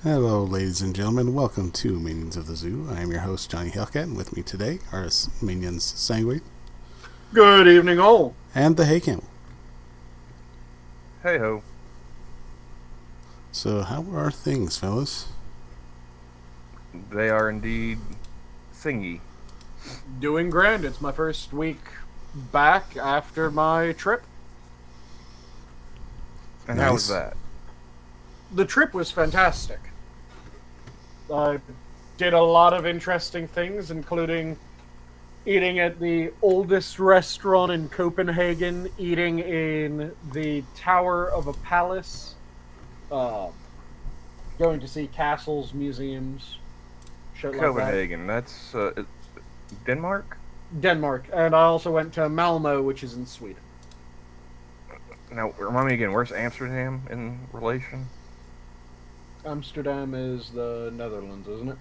Hello, ladies and gentlemen. Welcome to Minions of the Zoo. I am your host, Johnny Hellcat, and with me today are Minions Sanguine Good evening, all. and the Hay Camel. Hey ho. So, how are things, fellas? They are indeed thingy. Doing grand. It's my first week back after my trip. And Nice. how was that? The trip was fantastic. I did a lot of interesting things, including eating at the oldest restaurant in Copenhagen, eating in the tower of a palace, going to see castles, museums, shit like that. Copenhagen. That's Denmark? Denmark, and I also went to Malmo, which is in Sweden. Now, remind me again, where's Amsterdam in relation? Amsterdam is the Netherlands, isn't it?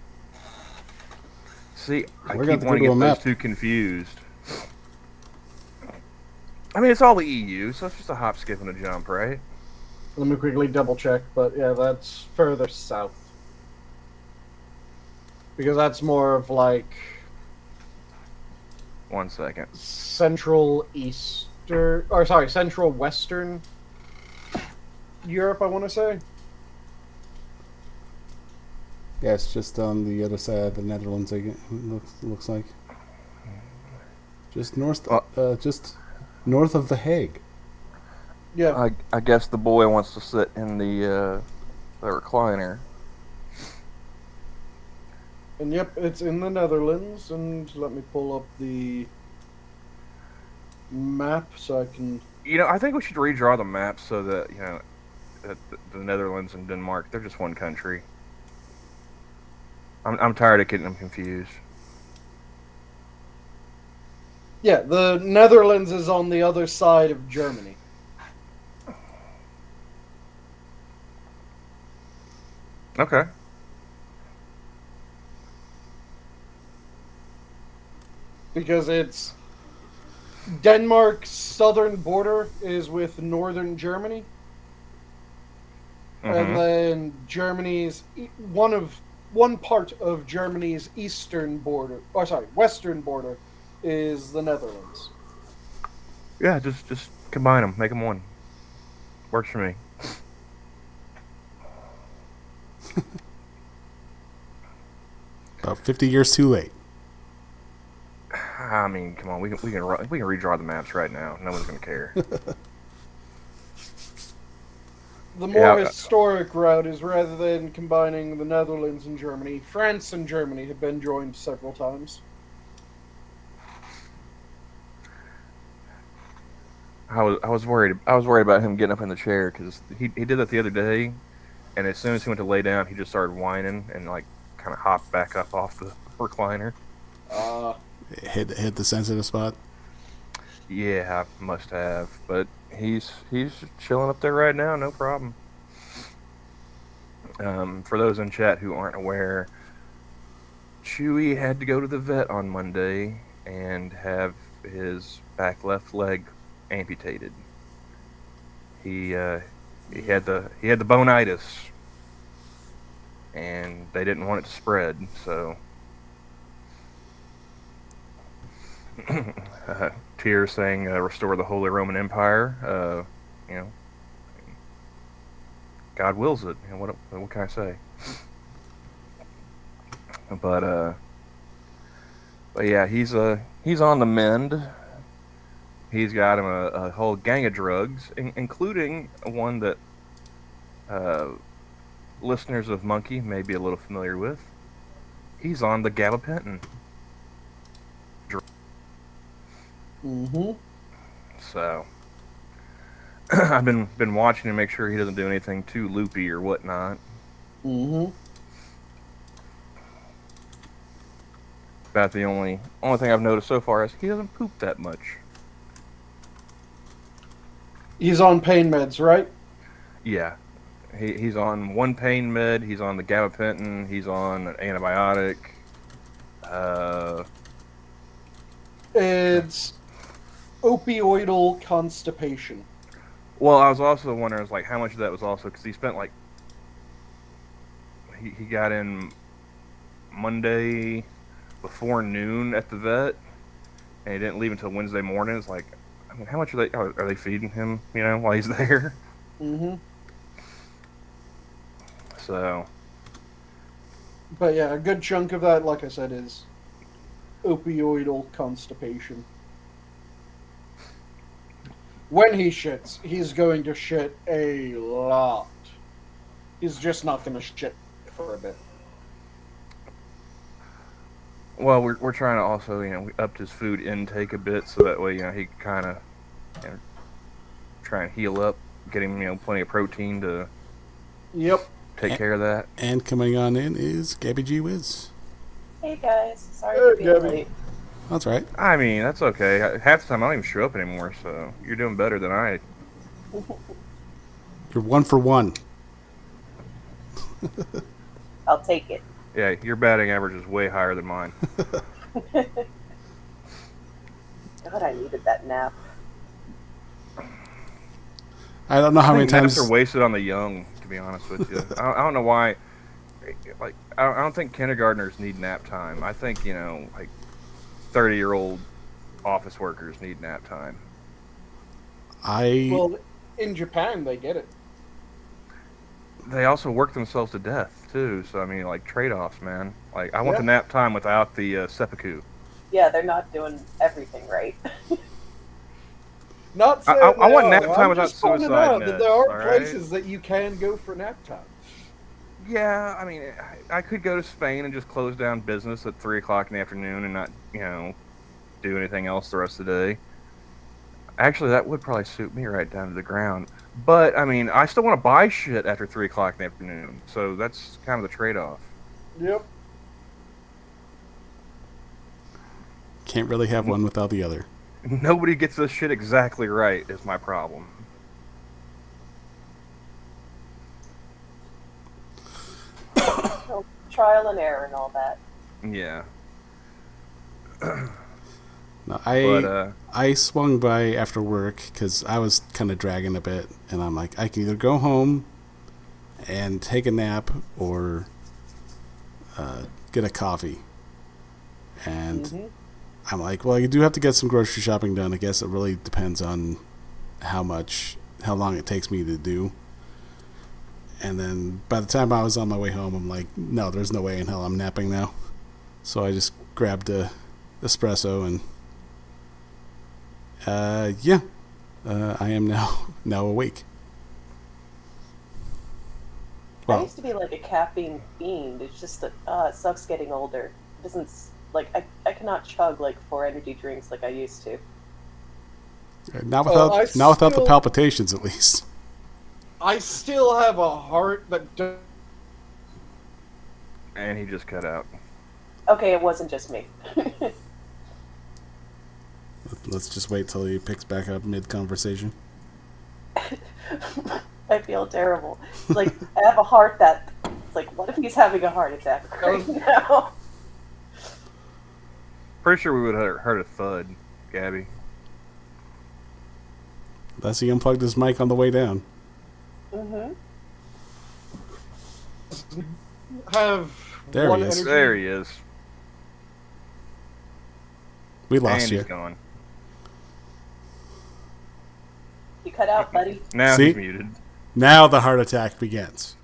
See, I We got keep the wanting to Google get map. those two confused. I mean, it's all the EU, so it's just a hop, skip, and a jump, right? Let me quickly double check, but yeah, that's further south. Because that's more of like 1 second. central western Europe, I want to say. Yeah, it's just on the other side of the Netherlands. Looks like just north of the Hague. Yeah, I guess the boy wants to sit in the recliner. and yep, it's in the Netherlands. And let me pull up the map so I can. You know, I think we should redraw the map so that, you know, that the Netherlands and Denmark, they're just one country. I'm tired of getting them confused. Yeah, the Netherlands is on the other side of Germany. Okay. Because it's Denmark's southern border is with northern Germany, and then Germany's one part of Germany's eastern border, western border, is the Netherlands. Yeah, just combine them, make them one. Works for me. About 50 years too late. I mean, come on, we can redraw the maps right now. No one's gonna care. The more Yeah. historic route is rather than combining the Netherlands and Germany, France and Germany have been joined several times. I was worried. I was worried about him getting up in the chair because he did that the other day, and as soon as he went to lay down, he just started whining and like kind of hopped back up off the recliner. Hit the sensitive spot. Yeah, I must have, but he's chilling up there right now, no problem. For those in chat who aren't aware, Chewie had to go to the vet on Monday and have his back left leg amputated. He had the bonitis, and they didn't want it to spread, so. Tears saying restore the Holy Roman Empire. You know, God wills it. You know, what can I say? But yeah, he's on the mend. He's got him a whole gang of drugs, including one that listeners of Monkey may be a little familiar with. He's on the gabapentin. Mm-hmm. So I've been watching to make sure he doesn't do anything too loopy or whatnot. Mm-hmm. About the only thing I've noticed so far is he doesn't poop that much. He's on pain meds, right? Yeah, he's on one pain med. He's on the gabapentin. He's on an antibiotic. It's opioidal constipation. Well, I was also wondering, like, how much of that was also because he got in Monday before noon at the vet, and he didn't leave until Wednesday morning. It's like, I mean, how much are they feeding him? You know, while he's there. Mm-hmm. So, But yeah, a good chunk of that, like I said, is opioidal constipation. When he shits, he's going to shit a lot. He's just not going to shit for a bit. well, we're trying to also, we upped his food intake a bit, so that way, he can kind of try and heal up, get him, plenty of protein to Yep. take care of that. And coming on in is Gabby GeeWhiz. Hey guys, sorry for being Gabby. late. That's right. I mean, that's okay. Half the time, I don't even show up anymore, so you're doing better than I. You're 1 for 1. I'll take it. Yeah, your batting average is way higher than mine. God, I needed that nap. I don't know how many times. Naps are wasted on the young, to be honest with you. I don't know why. Like, I don't think kindergartners need nap time. I think 30-year-old office workers need nap time. Well, in Japan, they get it. They also work themselves to death too. So I mean, trade-offs, man. I want the nap time without the seppuku. Yeah, they're not doing everything right. Not saying I want they nap are. time I'm without just pointing suicide out that nets, there are alright? places that you can go for nap time. Yeah, I mean, I could go to Spain and just close down business at 3 o'clock in the afternoon and not, do anything else the rest of the day. Actually, that would probably suit me right down to the ground. But, I mean, I still want to buy shit after 3 o'clock in the afternoon. So that's kind of the trade-off. Yep. Can't really have one without the other. Nobody gets this shit exactly right is my problem. So, trial and error and all that. Yeah. No, But, I swung by after work because I was kind of dragging a bit, and I'm like, I can either go home and take a nap or get a coffee. And I'm like, well, you do have to get some grocery shopping done. I guess it really depends on how long it takes me to do. And then by the time I was on my way home, I'm like, no, there's no way in hell I'm napping now. So I just grabbed a espresso and I am now awake. I used to be like a caffeine fiend. It's just that it sucks getting older. It doesn't I cannot chug 4 energy drinks like I used to. Not without the palpitations, at least. I still have a heart that and he just cut out. Okay, it wasn't just me. Let's just wait till he picks back up mid-conversation. I feel terrible. It's I have a heart that... It's what if he's having a heart attack right now? Pretty sure we would have heard a thud, Gabby. Unless he unplugged his mic on the way down. have There one he is. energy. There he is. We lost And you. he's gone. You cut out, buddy. Now See? he's muted. Now the heart attack begins.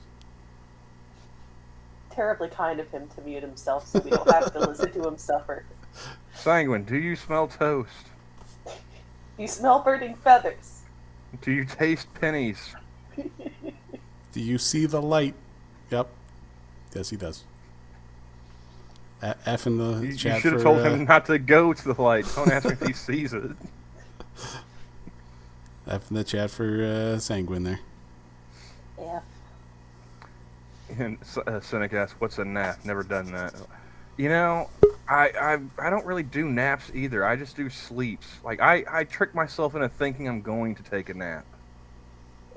Terribly kind of him to mute himself so we don't have to listen to him suffer. Sanguine, do you smell toast? You smell burning feathers. Do you taste pennies? Do you see the light? Yep. Yes, he does. F in the You chat should have for, told him not to go to the light. Don't ask me if he sees it. F in the chat for Sanguine there. Yeah. And Cynic asks, "What's a nap? Never done that." I don't really do naps either. I just do sleeps. I trick myself into thinking I'm going to take a nap.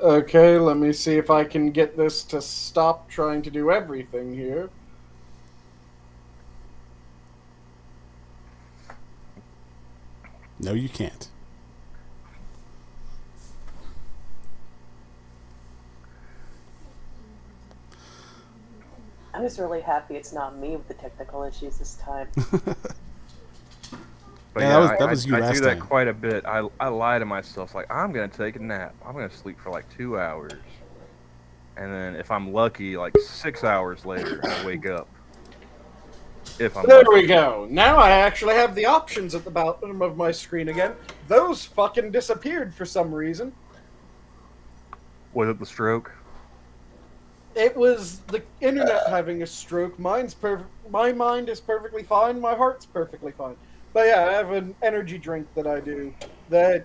Okay, let me see if I can get this to stop trying to do everything here. No, you can't. was really happy it's not me with the technical issues this time. But Yeah, that was you I last do that time. quite a bit. I lie to myself, like, I'm going to take a nap. I'm going to sleep for like 2 hours. And then if I'm lucky, like 6 hours later, I wake up. If I'm There lucky. we go. Now I actually have the options at the bottom of my screen again. Those fucking disappeared for some reason. Was it the stroke? It was the internet having a stroke. My mind is perfectly fine. My heart's perfectly fine. But yeah, I have an energy drink that I do. That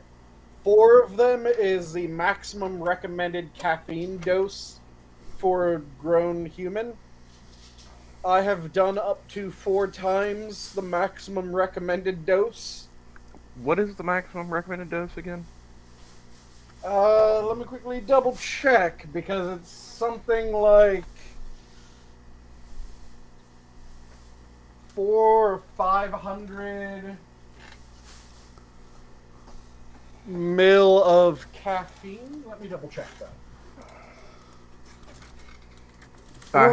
4 of them is the maximum recommended caffeine dose for a grown human. I have done up to 4 times the maximum recommended dose. What is the maximum recommended dose again? Let me quickly double check because it's something like 400 or 500 mil of caffeine. Let me double check that.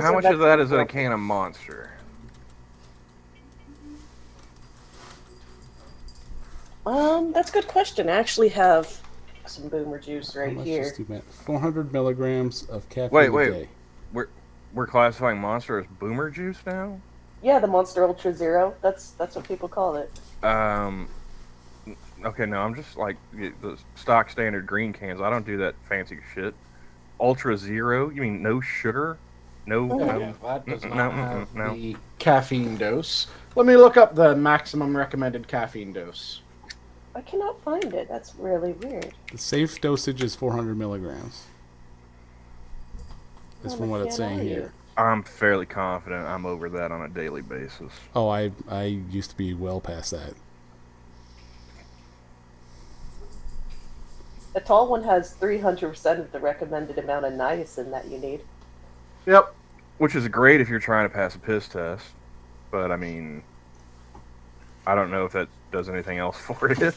How much of that is in a can of Monster? That's a good question. I actually have some boomer juice How right much here. is 400 milligrams of caffeine a Wait. day. We're classifying Monster as boomer juice now? Yeah, the Monster Ultra Zero. That's what people call it. Okay, no, I'm just like the stock standard green cans. I don't do that fancy shit. Ultra Zero? You mean no sugar? No, Oh, no. yeah, that does Mm-mm, not no, have no. the caffeine dose. Let me look up the maximum recommended caffeine dose. I cannot find it. That's really weird. The safe dosage is 400 milligrams. That's Oh, from what I it's can't saying argue. here. I'm fairly confident I'm over that on a daily basis. Oh, I used to be well past that. The tall one has 300% of the recommended amount of niacin that you need. Yep. Which is great if you're trying to pass a piss test. But, I mean, I don't know if that does anything else for it.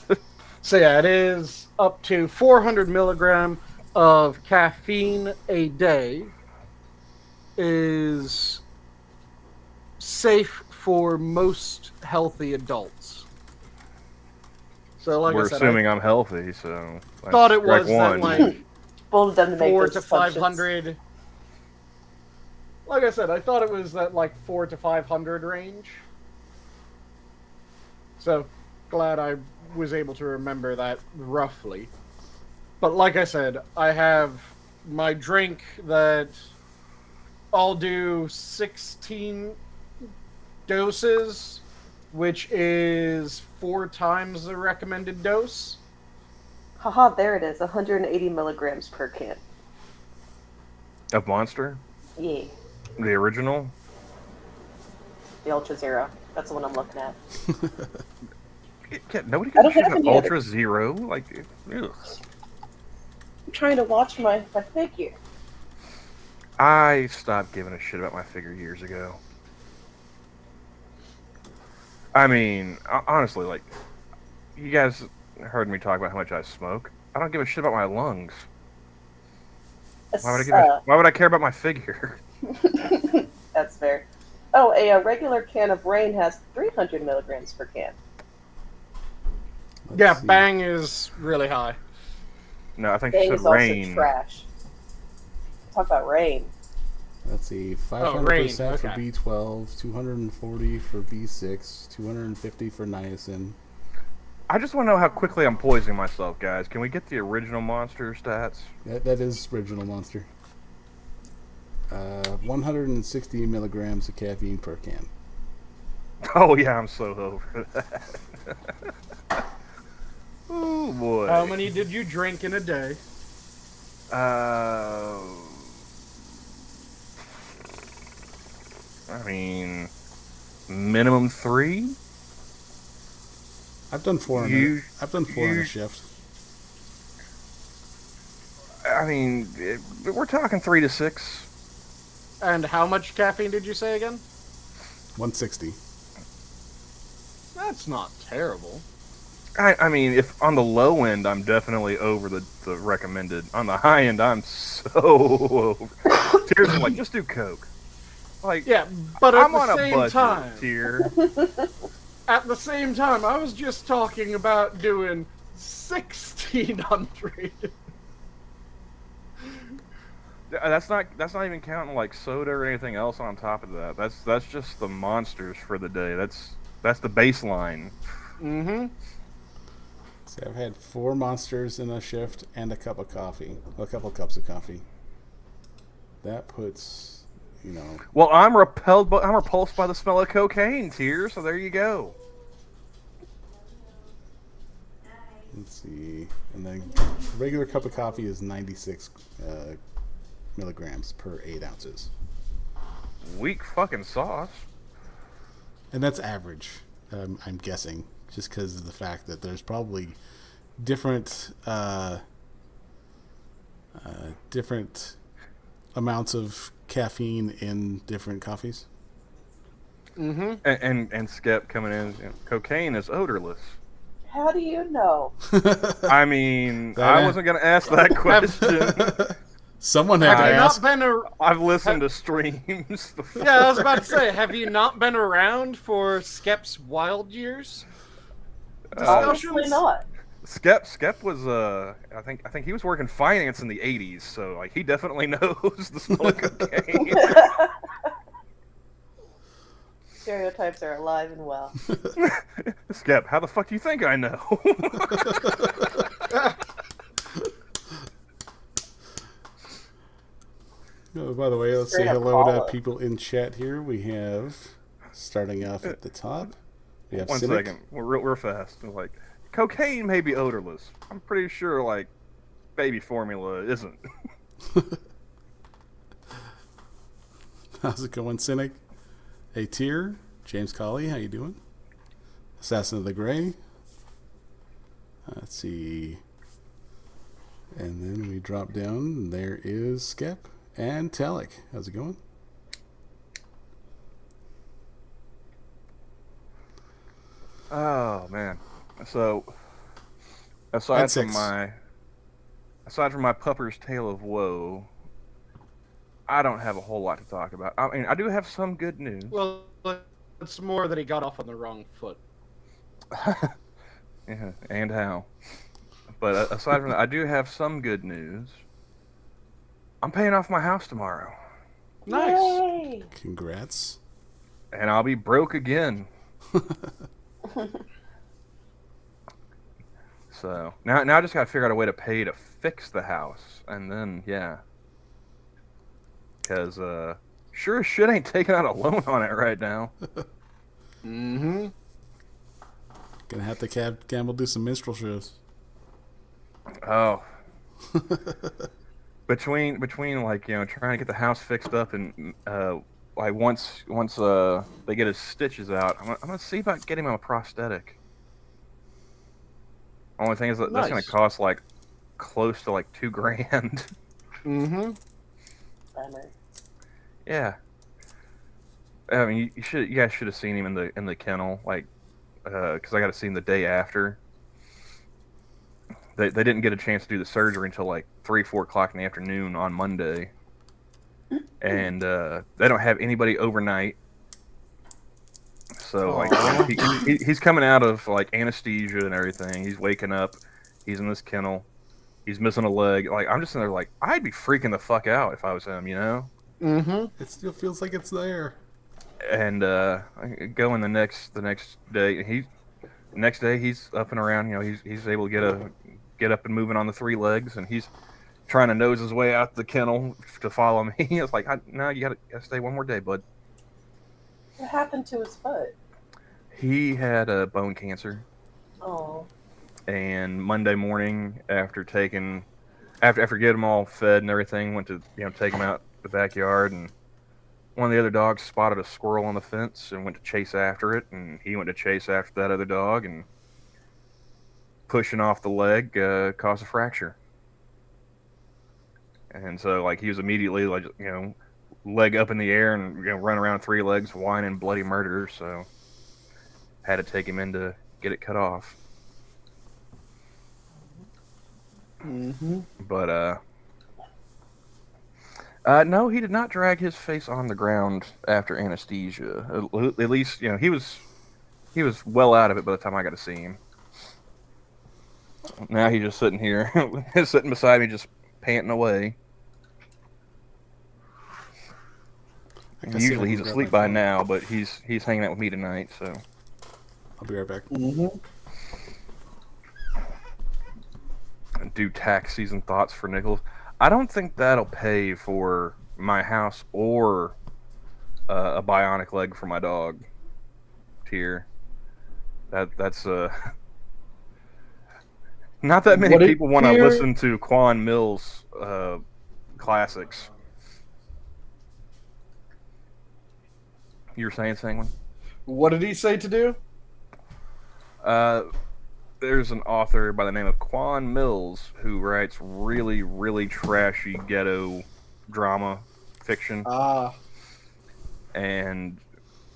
So yeah, it is up to 400 milligram of caffeine a day is safe for most healthy adults. So like We're I said, assuming I'm healthy, so I thought it strike was that one. like Bold of them to make 4 those to assumptions. 500. Like I said, I thought it was that like 4 to 500 range. So glad I was able to remember that roughly. But like I said, I have my drink that I'll do 16 doses, which is 4 times the recommended dose. Haha, there it is. 180 milligrams per can. Of Monster? Yeah, The original? the Ultra Zero. That's the one I'm looking at. Nobody I don't gives a shit have about any other- Ultra Zero. Like, ugh. I'm trying to watch my figure. I stopped giving a shit about my figure years ago. I mean, honestly, like, you guys heard me talk about how much I smoke. I don't give a shit about my lungs. Why would I care about my figure? That's fair. Oh, a regular can of Rain has 300 milligrams per can. Let's Yeah, see. Bang is really high. No, I think Bang you is said also rain. trash. Talk about Rain. Let's see. Rain, 500% for okay. B12, 240 for B6, 250 for niacin. I just want to know how quickly I'm poisoning myself, guys. Can we get the original Monster stats? That is original Monster. 160 milligrams of caffeine per can. Oh, yeah, I'm so over that. Oh, boy. How many did you drink in a day? I mean, minimum 3? I've done 4 You- I've done 4 in you- a shift. I mean, we're talking 3 to 6. And how much caffeine did you say again? 160. That's not terrible. I mean, if on the low end, I'm definitely over the recommended. On the high end, I'm so over. Seriously, like, just do Coke. Like, Yeah, but at I'm the on a same budget time, here. at the same time, I was just talking about doing 1,600. That's not even counting like soda or anything else on top of that. That's just the monsters for the day. That's the baseline. Mm-hmm. See, I've had 4 monsters in a shift and a cup of coffee. A couple cups of coffee. That puts, you know. Well, I'm repulsed by the smell of cocaine, TUER. So there you go. Let's see. And then regular cup of coffee is 96 milligrams per 8 ounces. Weak fucking sauce. And that's average, I'm guessing, just because of the fact that there's probably different different amounts of caffeine in different coffees. Mm-hmm. And Skep coming in. Cocaine is odorless. How do you know? I mean, I wasn't gonna ask that question. Someone had to Have you ask. not been I've listened to streams. Yeah, I was about to say, have you not been around for Skep's wild years? Obviously not. Skep was I think he was working finance in the 80s, so like he definitely knows the smell of cocaine. Stereotypes are alive and well. Skep, how the fuck do you think I know? Oh, by the way, let's say hello to people in chat here. We have, starting off at the top, we have One Cynic. second, we're real fast. Like, cocaine may be odorless. I'm pretty sure like baby formula isn't. How's it going, Cynic? Hey, Tier, James Colley, how you doing? Assassin of the Gray. Let's see. And then we drop down, and there is Skep and Telic. How's it going? Oh man. So aside from my pupper's tale of woe, I don't have a whole lot to talk about. I mean, I do have some good news. Well, it's more that he got off on the wrong foot. Yeah, and how. But aside from that, I do have some good news. I'm paying off my house tomorrow. Nice. Yay! Congrats. And I'll be broke again. So now I just gotta figure out a way to pay to fix the house, and then yeah, because sure as shit ain't taking out a loan on it right now. Mm-hmm. Gonna have to Campbell do some minstrel shows. Oh, between like trying to get the house fixed up and like once they get his stitches out, I'm gonna see about getting him a prosthetic. Only thing is that that's gonna cost like close to like $2,000. Mm-hmm. Bummer. Yeah. I mean, you guys should have seen him in the kennel, like, because I got to see him the day after. They didn't get a chance to do the surgery until like 3-4 o'clock in the afternoon on Monday, and they don't have anybody overnight. So like he's coming out of like anesthesia and everything. He's waking up. He's in this kennel. He's missing a leg. Like I'm just in there like I'd be freaking the fuck out if I was him, Mm-hmm. It still feels like it's there. And I go in the next day. Next day he's up and around. He's able to get up and moving on the 3 legs, and he's trying to nose his way out the kennel to follow me. It's like, no, you gotta stay one more day, bud. What happened to his foot? He had bone cancer. Oh. And Monday morning, after getting him all fed and everything, went to take him out the backyard, and one of the other dogs spotted a squirrel on the fence and went to chase after it, and he went to chase after that other dog, and pushing off the leg caused a fracture. And so like he was immediately like leg up in the air and run around 3 legs whining bloody murder. So had to take him in to get it cut off. Mm-hmm. But No, he did not drag his face on the ground after anesthesia. At least, he was well out of it by the time I got to see him. Now he's just sitting here, sitting beside me, just panting away. Usually he's asleep by now, but he's hanging out with me tonight, so. I'll be right back. Do tax season thoughts for Nichols. I don't think that'll pay for my house or a bionic leg for my dog. Tier. That's not that many people want to listen to Quan Mills classics. You were saying, Sanguine? What did he say to do? There's an author by the name of Quan Mills who writes really, really trashy ghetto drama fiction. And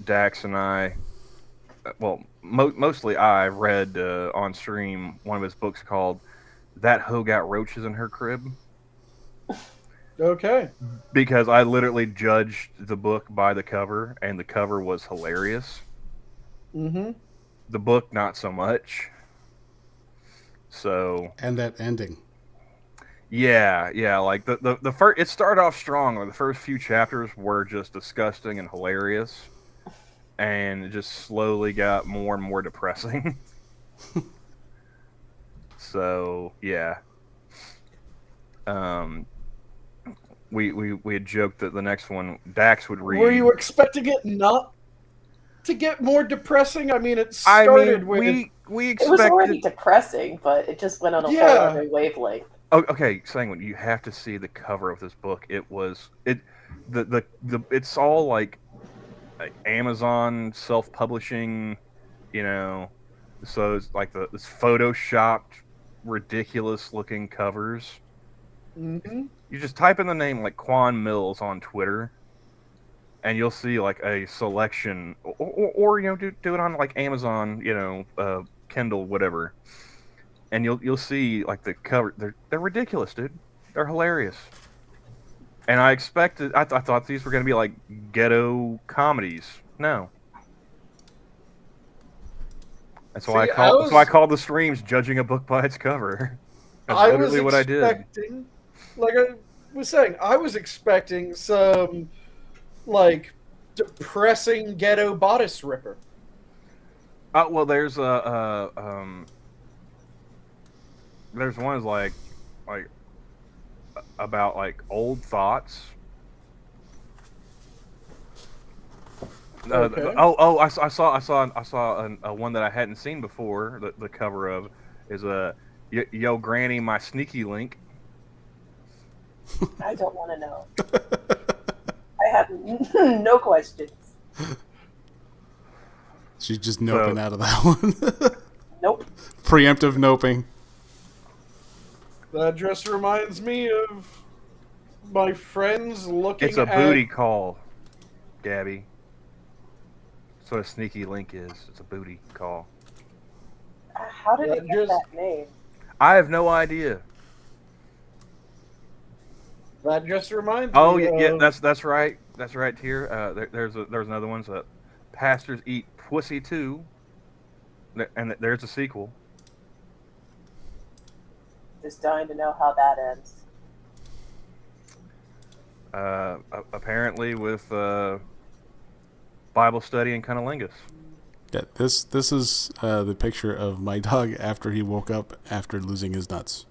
Dax and I, mostly I read on stream one of his books called That Hoe Got Roaches in Her Crib. Okay. Because I literally judged the book by the cover, and the cover was hilarious. The book, not so much. So. And that ending. Yeah, like the first, it started off strong. Like the first few chapters were just disgusting and hilarious, and it just slowly got more and more depressing. So yeah, we had joked that the next one Dax would read. Were you expecting it not to get more depressing? I mean, it started with. We expected... It was already depressing, but it just went on a whole other wavelength. Oh, okay, Sanguine, you have to see the cover of this book. It's all like Amazon self-publishing, so it's like this photoshopped, ridiculous-looking covers. You just type in the name like Quan Mills on Twitter, and you'll see like a selection, or do it on like Amazon, Kindle, whatever, and you'll see like the cover. They're ridiculous, dude. They're hilarious. And I expected, I thought these were gonna be like ghetto comedies. No. That's why I called the streams judging a book by its cover. That's literally what I did. Like I was saying, I was expecting some like depressing ghetto bodice ripper. Well, there's one like about like old thoughts. Okay. I saw a one that I hadn't seen before. The cover of is Yo Granny, My Sneaky Link. I don't want to know. I have no questions. She's just noping out of that one. Nope. Preemptive noping. That just reminds me of my friends looking at... It's a booty call, Gabby. That's what a sneaky link is. It's a booty call. How did it get that name? I have no idea. That just reminds me. Oh, yeah, that's right. That's right, Tier. There's another one. So, Pastors Eat Pussy Too. And there's a sequel. Just dying to know how that ends. Apparently with Bible study and cunnilingus. Yeah, this is the picture of my dog after he woke up after losing his nuts.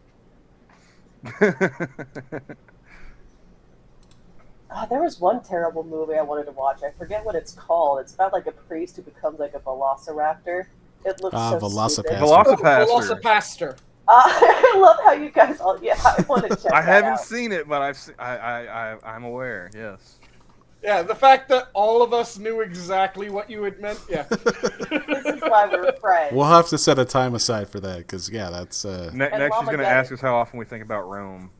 There was one terrible movie I wanted to watch. I forget what it's called. It's about like a priest who becomes like a velociraptor. It looks so stupid. Velocipaster. I love how you guys all. Yeah, I want to check that out. I haven't seen it, but I'm aware. Yes. Yeah, the fact that all of us knew exactly what you had meant. Yeah. This is why we're friends. We'll have to set a time aside for that because that's. Next, she's going to ask us how often we think about Rome.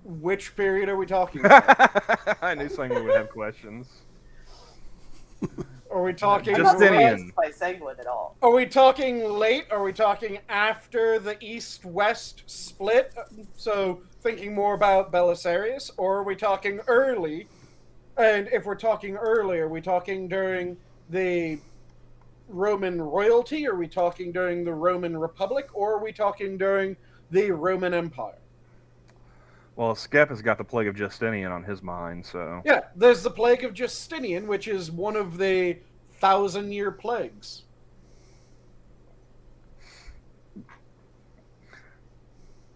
Which period are we talking about? I knew someone would have questions. Are we talking? I'm not Justinian. surprised by Sanguine at all. Are we talking late? Are we talking after the East-West split? So thinking more about Belisarius, or are we talking early? And if we're talking early, are we talking during the Roman royalty? Are we talking during the Roman Republic? Or are we talking during the Roman Empire? Well, Skep has got the plague of Justinian on his mind, so... Yeah, there's the plague of Justinian, which is one of the 1,000-year plagues.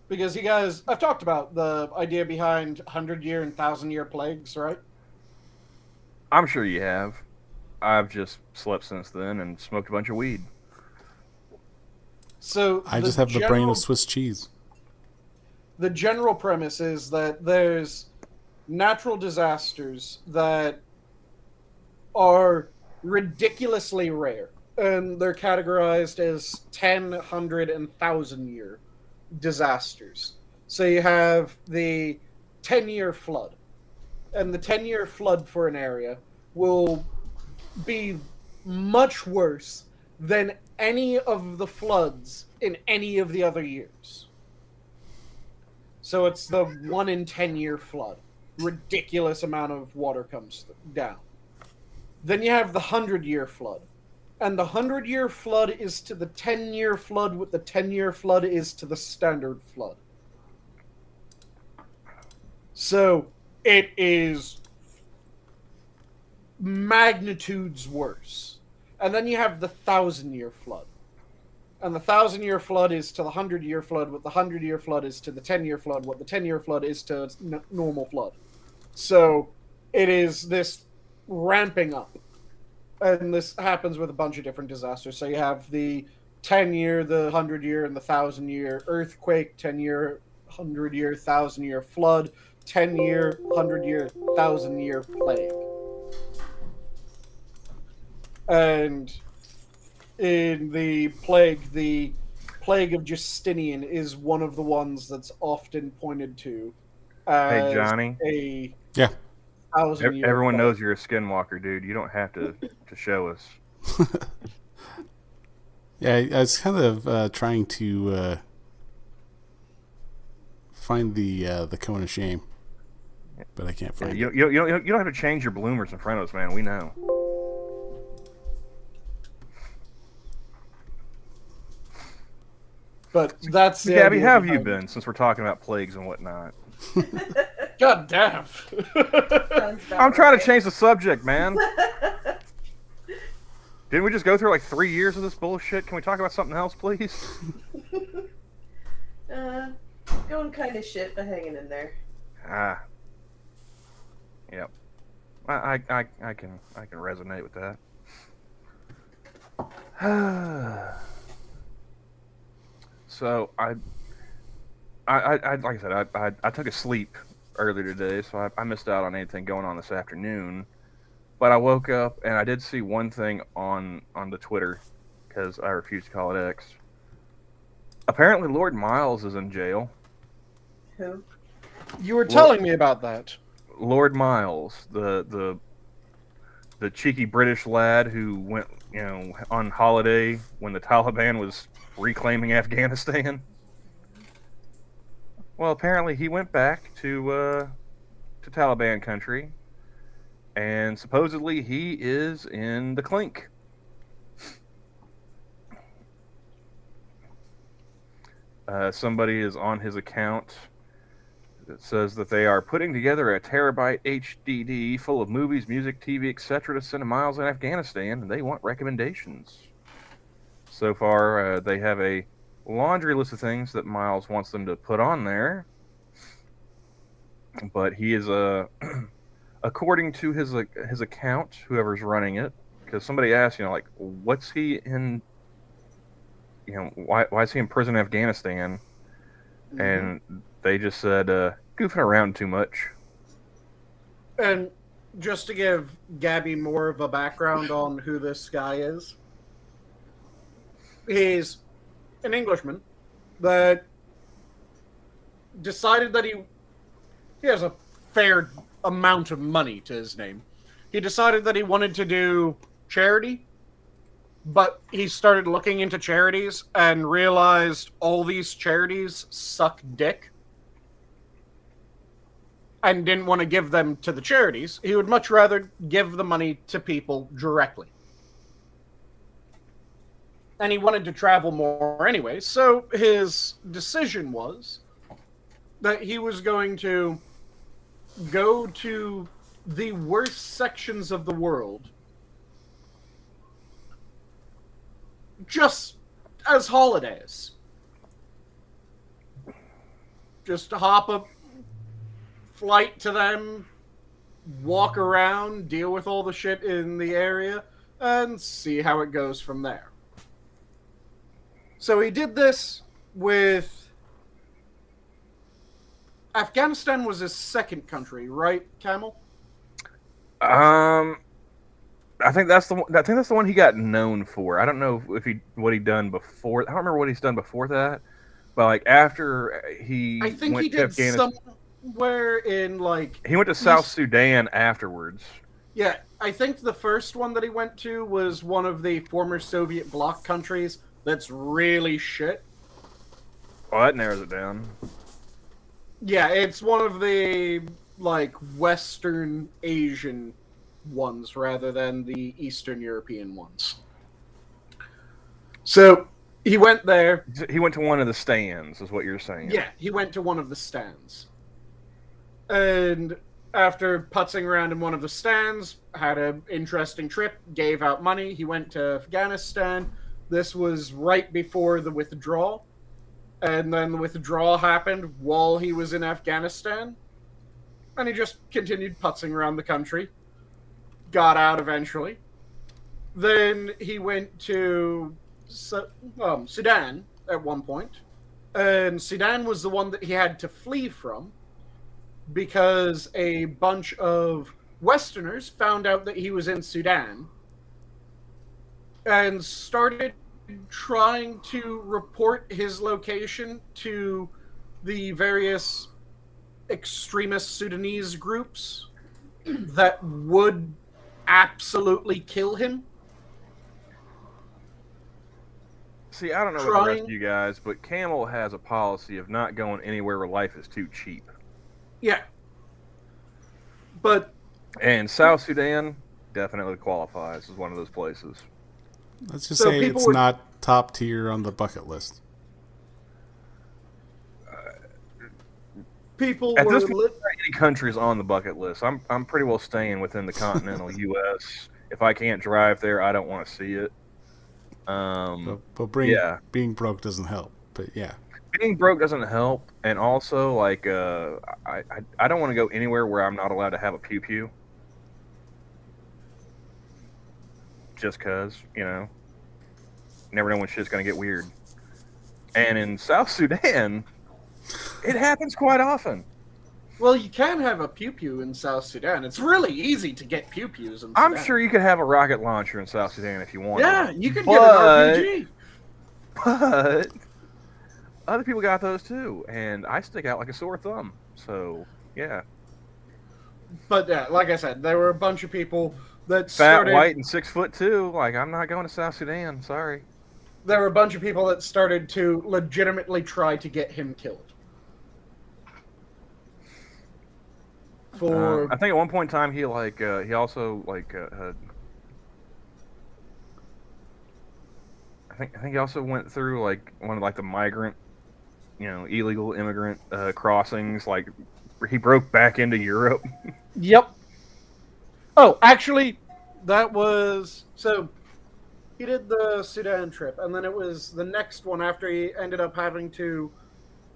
Because you guys, I've talked about the idea behind 100-year and 1,000-year plagues, right? I'm sure you have. I've just slept since then and smoked a bunch of weed. So I just have the brain of Swiss cheese. The general premise is that there's natural disasters that are ridiculously rare, and they're categorized as 10, 100, and 1,000-year disasters. So you have the 10-year flood, and the 10-year flood for an area will be much worse than any of the floods in any of the other years. So it's the 1 in 10-year flood. Ridiculous amount of water comes down. Then you have the 100-year flood. And the 100-year flood is to the 10-year flood what the 10-year flood is to the standard flood. So it is magnitudes worse. And then you have the 1,000-year flood. And the 1,000-year flood is to the 100-year flood what the 100-year flood is to the 10-year flood, what the 10-year flood is to normal flood. So it is this ramping up. And this happens with a bunch of different disasters. So you have the 10-year, the 100-year, and the 1,000-year earthquake, 10-year, 100-year, 1,000-year flood, 10-year, 100-year, 1,000-year plague. And in the plague of Justinian is one of the ones that's often pointed to as Hey, Johnny. a Yeah. 1,000-year Everyone plague. knows you're a skinwalker, dude. You don't have to show us. Yeah, I was kind of trying to find the cone of shame, but I can't Yeah, find you it. don't have to change your bloomers in front of us, man. We know. But that's the Gabby, idea how have you behind been since we're talking about plagues and whatnot? it. God damn. I'm trying to change the subject, man. Didn't we just go through like 3 years of this bullshit? Can we talk about something else, please? Going kind of shit, but hanging in there. Ah. Yep. I can resonate with that. So I like I said, I took a sleep earlier today, so I missed out on anything going on this afternoon. But I woke up and I did see one thing on the Twitter, because I refuse to call it X. Apparently, Lord Miles is in jail. Who? You were telling me about that. Lord Miles, the cheeky British lad who went, on holiday when the Taliban was reclaiming Afghanistan. Well, apparently he went back to Taliban country, and supposedly he is in the clink. Somebody is on his account that says that they are putting together a terabyte HDD full of movies, music, TV, etc. to send to Miles in Afghanistan, and they want recommendations. So far, they have a laundry list of things that Miles wants them to put on there, but he is according to his account, whoever's running it, because somebody asked, what's he in? Why is he in prison in Afghanistan? Mm-hmm. And they just said, goofing around too much. And just to give Gabby more of a background on who this guy is, he's an Englishman that decided that he has a fair amount of money to his name. He decided that he wanted to do charity, but he started looking into charities and realized all these charities suck dick and didn't want to give them to the charities. He would much rather give the money to people directly. And he wanted to travel more anyway, so his decision was that he was going to go to the worst sections of the world just as holidays. Just to hop a flight to them, walk around, deal with all the shit in the area, and see how it goes from there. So he did this with... Afghanistan was his second country, right, Camel? I think that's the one. I think that's the one he got known for. I don't know if what he'd done before. I don't remember what he's done before that. But like after he, I think went he to did Afghanistan, somewhere in like he went to South Sudan afterwards. Yeah, I think the first one that he went to was one of the former Soviet bloc countries that's really shit. Well, that narrows it down. Yeah, it's one of the, like, Western Asian ones rather than the Eastern European ones. So, he went there. He went to one of the stands, is what you're saying. Yeah, he went to one of the stands. And after putzing around in one of the stands, had an interesting trip, gave out money. He went to Afghanistan. This was right before the withdrawal. And then the withdrawal happened while he was in Afghanistan. And he just continued putzing around the country. Got out eventually. Then he went to Sudan at one point. And Sudan was the one that he had to flee from because a bunch of Westerners found out that he was in Sudan and started trying to report his location to the various extremist Sudanese groups that would absolutely kill him. See, I don't know about the rest of you guys, but Camel has a policy of not going anywhere where life is too cheap. Yeah. But... And South Sudan definitely qualifies as one of those places. Let's just say it's not top tier on the bucket list. People At were... this point, any countries on the bucket list. I'm pretty well staying within the continental U.S. If I can't drive there, I don't want to see it. But being broke doesn't help. But yeah, being broke doesn't help, and also like I don't want to go anywhere where I'm not allowed to have a pew pew. Just cause, you know, never know when shit's gonna get weird. And in South Sudan, it happens quite often. Well, you can have a pew-pew in South Sudan. It's really easy to get pew-pews in Sudan. I'm sure you could have a rocket launcher in South Sudan if you wanted. Yeah, you could get an RPG. But other people got those too, and I stick out like a sore thumb. So, yeah. But yeah, like I said, there were a bunch of people that Fat, white, and 6'2". Like, I'm not going to South Sudan. Sorry. There were a bunch of people that started to legitimately try to get him killed. For I think at one point in time he also I think he also went through like one of like the migrant, you know, illegal immigrant crossings. Like he broke back into Europe. Yep. Oh, actually, that was so. He did the Sudan trip, and then it was the next one after he ended up having to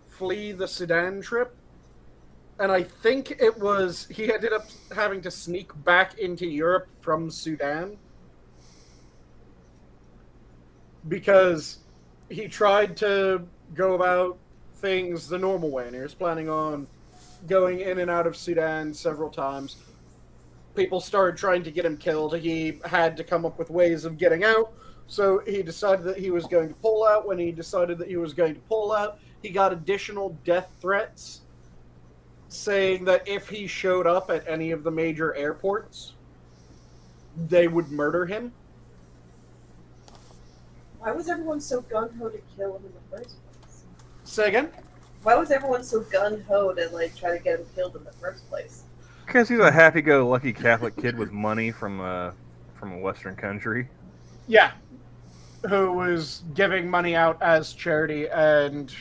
flee the Sudan trip. And I think it was, he ended up having to sneak back into Europe from Sudan. Because he tried to go about things the normal way, and he was planning on going in and out of Sudan several times. People started trying to get him killed. He had to come up with ways of getting out, so he decided that he was going to pull out. When he decided that he was going to pull out, he got additional death threats, saying that if he showed up at any of the major airports, they would murder him. Why was everyone so gung-ho to kill him in the first place? Say again? Why was everyone so gung-ho to, like, try to get him killed in the first place? Because he's a happy-go-lucky Catholic kid with money from a Western country. Yeah. Who was giving money out as charity, and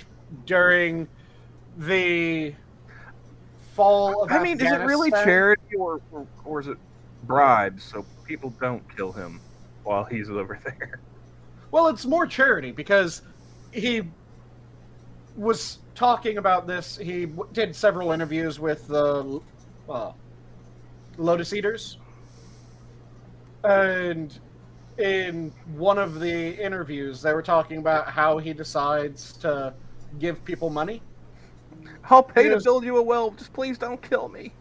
during the fall of I mean, is it really Afghanistan- charity or is it bribes so people don't kill him while he's over there? Well, it's more charity because he was talking about this. He did several interviews with the Lotus Eaters. And in one of the interviews, they were talking about how he decides to give people money. I'll pay to build you a well. Just please don't kill me.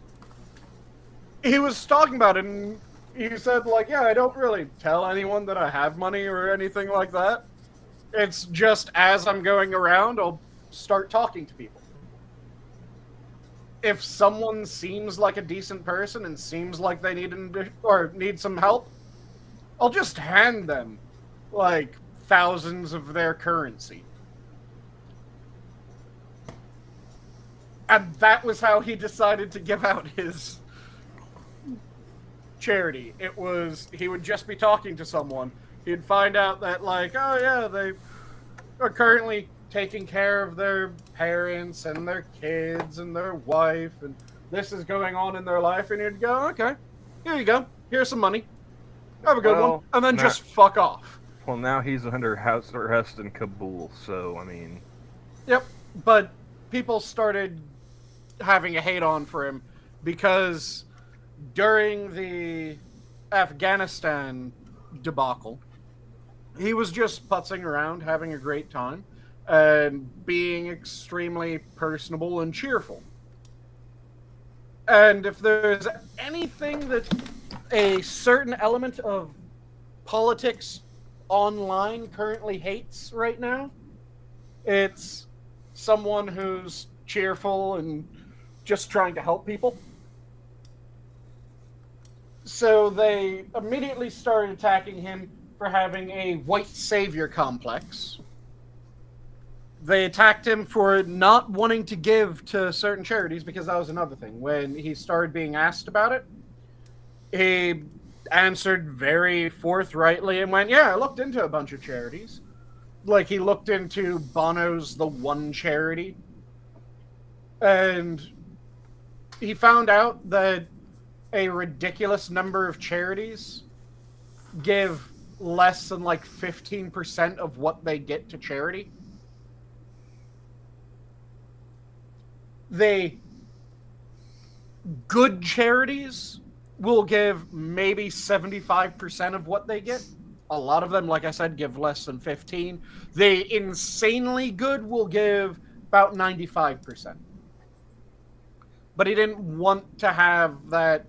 He was talking about it, and he said, like, yeah, I don't really tell anyone that I have money or anything like that. It's just as I'm going around, I'll start talking to people. If someone seems like a decent person and seems like they need some help, I'll just hand them, like, thousands of their currency. And that was how he decided to give out his charity. It was, he would just be talking to someone. He'd find out that, like, oh yeah, they are currently taking care of their parents and their kids and their wife, and this is going on in their life, and he'd go, okay, here you go. Here's some money. Have a good one. And then just fuck off. Well, now he's under house arrest in Kabul, so, I mean... Yep, but people started having a hate-on for him because during the Afghanistan debacle, he was just putzing around, having a great time, and being extremely personable and cheerful. And if there's anything that a certain element of politics online currently hates right now, it's someone who's cheerful and just trying to help people. So they immediately started attacking him for having a white savior complex. They attacked him for not wanting to give to certain charities, because that was another thing. When he started being asked about it, he answered very forthrightly and went, yeah, I looked into a bunch of charities. Like, he looked into Bono's The One charity. And he found out that a ridiculous number of charities give less than, like, 15% of what they get to charity. Good charities will give maybe 75% of what they get. A lot of them, like I said, give less than 15. The insanely good will give about 95%. But he didn't want to have that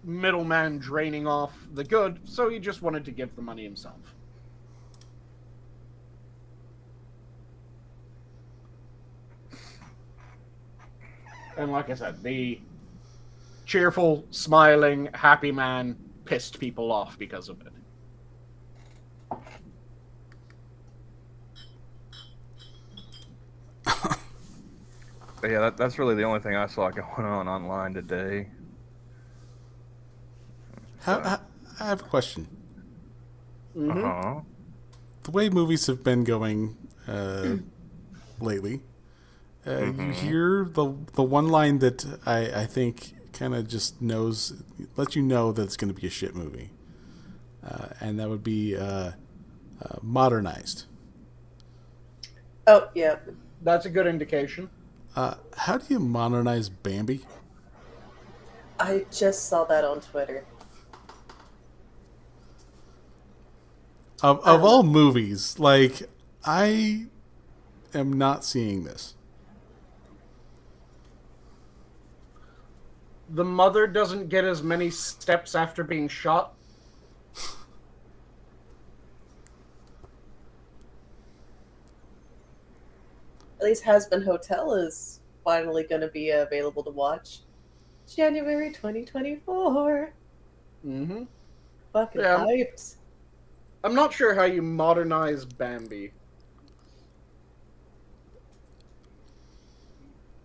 middleman draining off the good, so he just wanted to give the money himself. And like I said, the cheerful, smiling, happy man pissed people off because of it. But yeah, that's really the only thing I saw going on online today. I have a question. Uh-huh. The way movies have been going lately, you hear the one line that I think kind of just lets you know that it's going to be a shit movie. And that would be modernized. Oh, yeah. That's a good indication. How do you modernize Bambi? I just saw that on Twitter. Of all movies, like, I am not seeing this. The mother doesn't get as many steps after being shot. At least Has-Been Hotel is finally going to be available to watch. January 2024. Mm-hmm. Fucking Yeah. hyped. I'm not sure how you modernize Bambi.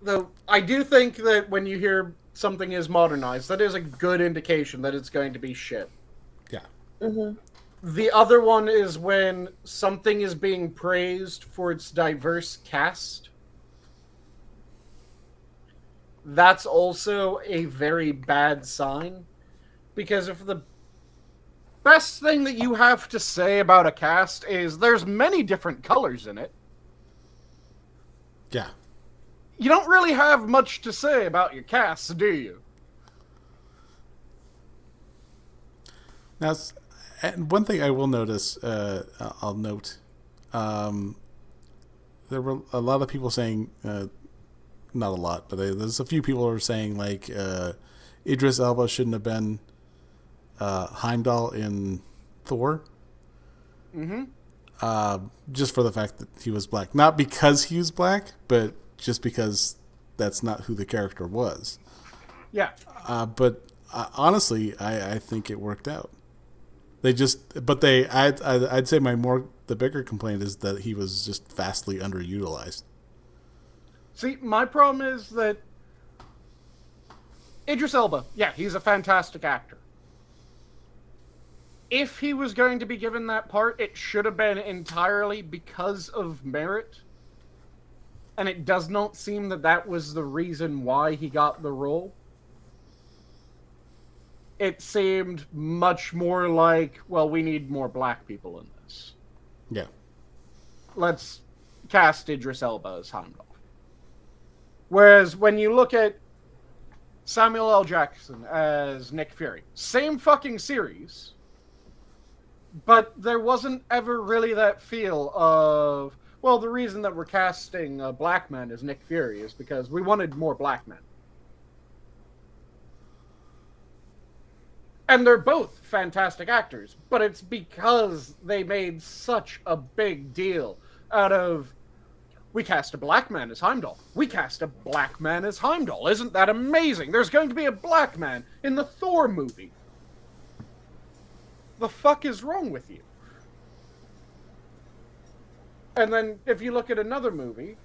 Though, I do think that when you hear something is modernized, that is a good indication that it's going to be shit. Yeah. Mm-hmm. The other one is when something is being praised for its diverse cast. That's also a very bad sign. Because if the best thing that you have to say about a cast is there's many different colors in it, Yeah. you don't really have much to say about your cast, do you? Now, and one thing I will notice, I'll note, there were a lot of people saying, not a lot, but there's a few people who are saying, like, Idris Elba shouldn't have been Heimdall in Thor. Mm-hmm. Just for the fact that he was black. Not because he was black, but just because that's not who the character was. Yeah. But honestly, I think it worked out. I'd say the bigger complaint is that he was just vastly underutilized. See, my problem is that Idris Elba, yeah, he's a fantastic actor. If he was going to be given that part, it should have been entirely because of merit. And it does not seem that that was the reason why he got the role. It seemed much more like, well, we need more black people in this. Yeah. Let's cast Idris Elba as Heimdall. Whereas when you look at Samuel L. Jackson as Nick Fury, same fucking series, but there wasn't ever really that feel of, well, the reason that we're casting a black man as Nick Fury is because we wanted more black men. And they're both fantastic actors, but it's because they made such a big deal out of, we cast a black man as Heimdall. We cast a black man as Heimdall. Isn't that amazing? There's going to be a black man in the Thor movie. The fuck is wrong with you? And then if you look at another movie,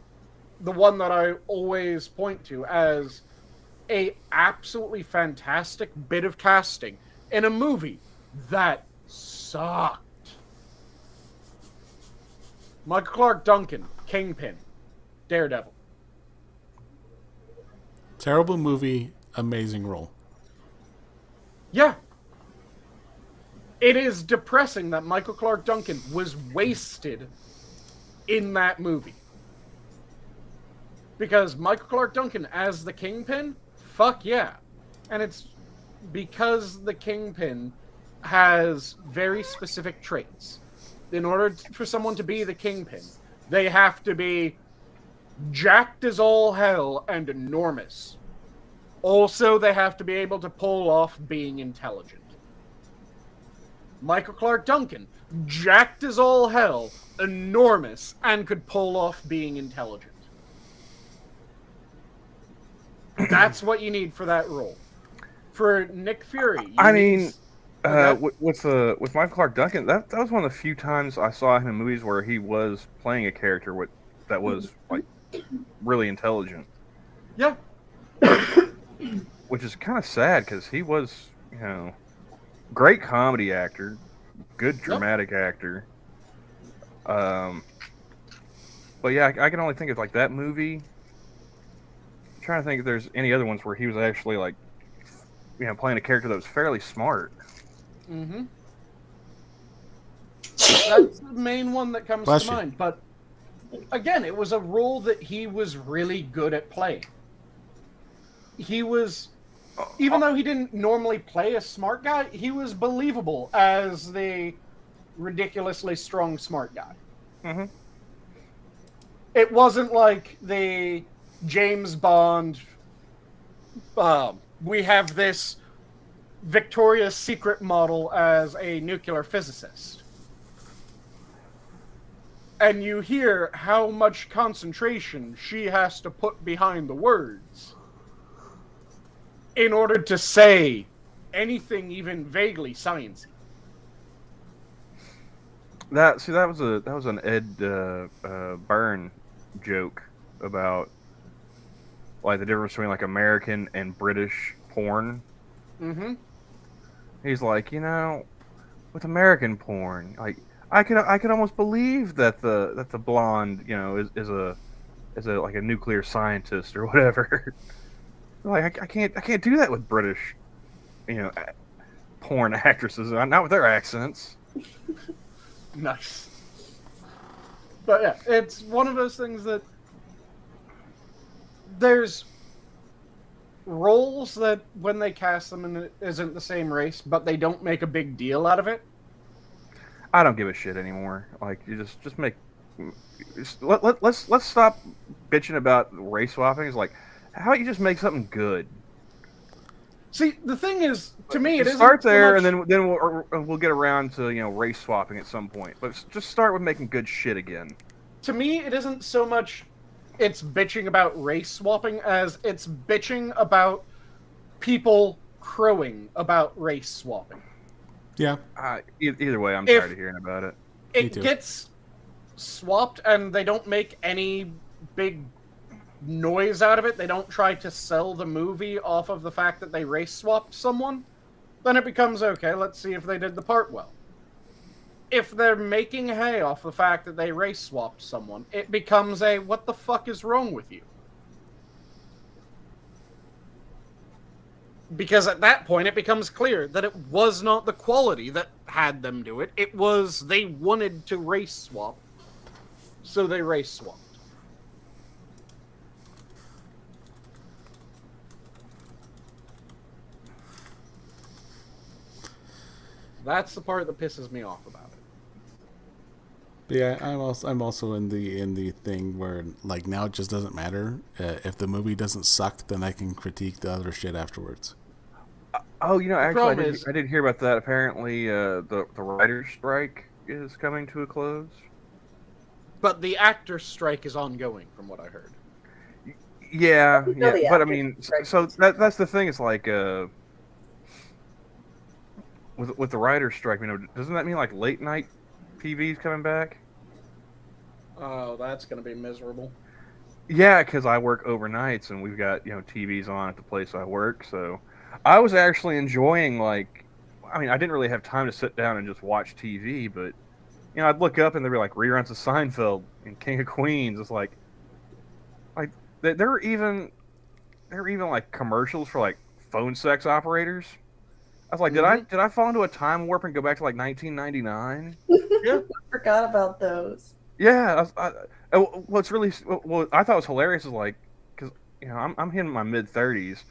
the one that I always point to as a absolutely fantastic bit of casting in a movie that sucked. Michael Clark Duncan, Kingpin, Daredevil. Terrible movie, amazing role. Yeah. It is depressing that Michael Clark Duncan was wasted in that movie. Because Michael Clark Duncan as the Kingpin, fuck yeah. And it's because the Kingpin has very specific traits. In order for someone to be the Kingpin, they have to be jacked as all hell and enormous. Also, they have to be able to pull off being intelligent. Michael Clark Duncan, jacked as all hell, enormous, and could pull off being intelligent. That's what you need for that role. For Nick Fury, with Michael Clark Duncan, that was one of the few times I saw him in movies where he was playing a character that was like really intelligent. Yeah. Which is kind of sad because he was, great comedy actor, good dramatic actor. But yeah, I can only think of like that movie. I'm trying to think if there's any other ones where he was actually like, playing a character that was fairly smart. Mm-hmm. That's the main one that comes to mind. But again, it was a role that he was really good at playing. He was, even though he didn't normally play a smart guy, he was believable as the ridiculously strong smart guy. Mm-hmm. It wasn't like the James Bond, we have this Victoria's Secret model as a nuclear physicist. And you hear how much concentration she has to put behind the words in order to say anything even vaguely sciencey. that was an Ed Byrne joke about like the difference between like American and British porn. Mm-hmm. He's like, with American porn, like I could almost believe that the blonde, is a like a nuclear scientist or whatever. Like I can't do that with British, porn actresses, not with their accents. Nice. But yeah, it's one of those things that there's roles that when they cast them and it isn't the same race, but they don't make a big deal out of it. I don't give a shit anymore. Like you just make. Let's stop bitching about race swapping. It's like, how about you just make something good? See, the thing is, to me, it isn't start so there, much- and then we'll get around to race swapping at some point. But just start with making good shit again. to me, it isn't so much it's bitching about race swapping as it's bitching about people crowing about race swapping. Yeah. Either way, I'm If- tired of hearing about it. It too. gets swapped and they don't make any big noise out of it. They don't try to sell the movie off of the fact that they race swapped someone. Then it becomes okay, let's see if they did the part well. If they're making hay off the fact that they race swapped someone, it becomes a what the fuck is wrong with you? Because at that point it becomes clear that it was not the quality that had them do it. It was they wanted to race swap, so they race swapped. That's the part that pisses me off about it. But yeah, I'm also in the thing where like now it just doesn't matter. If the movie doesn't suck, then I can critique the other shit afterwards. Oh, actually, problem is- I did hear about that. Apparently, the writer's strike is coming to a close. But the actor strike is ongoing, from what I heard. Yeah, know the but I actors mean, strike so is- that's the thing. It's like with the writer's strike, doesn't that mean like late night TV's coming back? Oh, that's going to be miserable. Yeah, because I work overnights and we've got TVs on at the place I work. So I was actually enjoying I didn't really have time to sit down and just watch TV, but I'd look up and there'd be like reruns of Seinfeld and King of Queens. It's like there were even like commercials for like phone sex operators. I was like, did I fall into a time warp and go back to like 1999? Yeah. Forgot about those. Yeah, what's really what I thought was hilarious is like, because I'm in my mid 30s.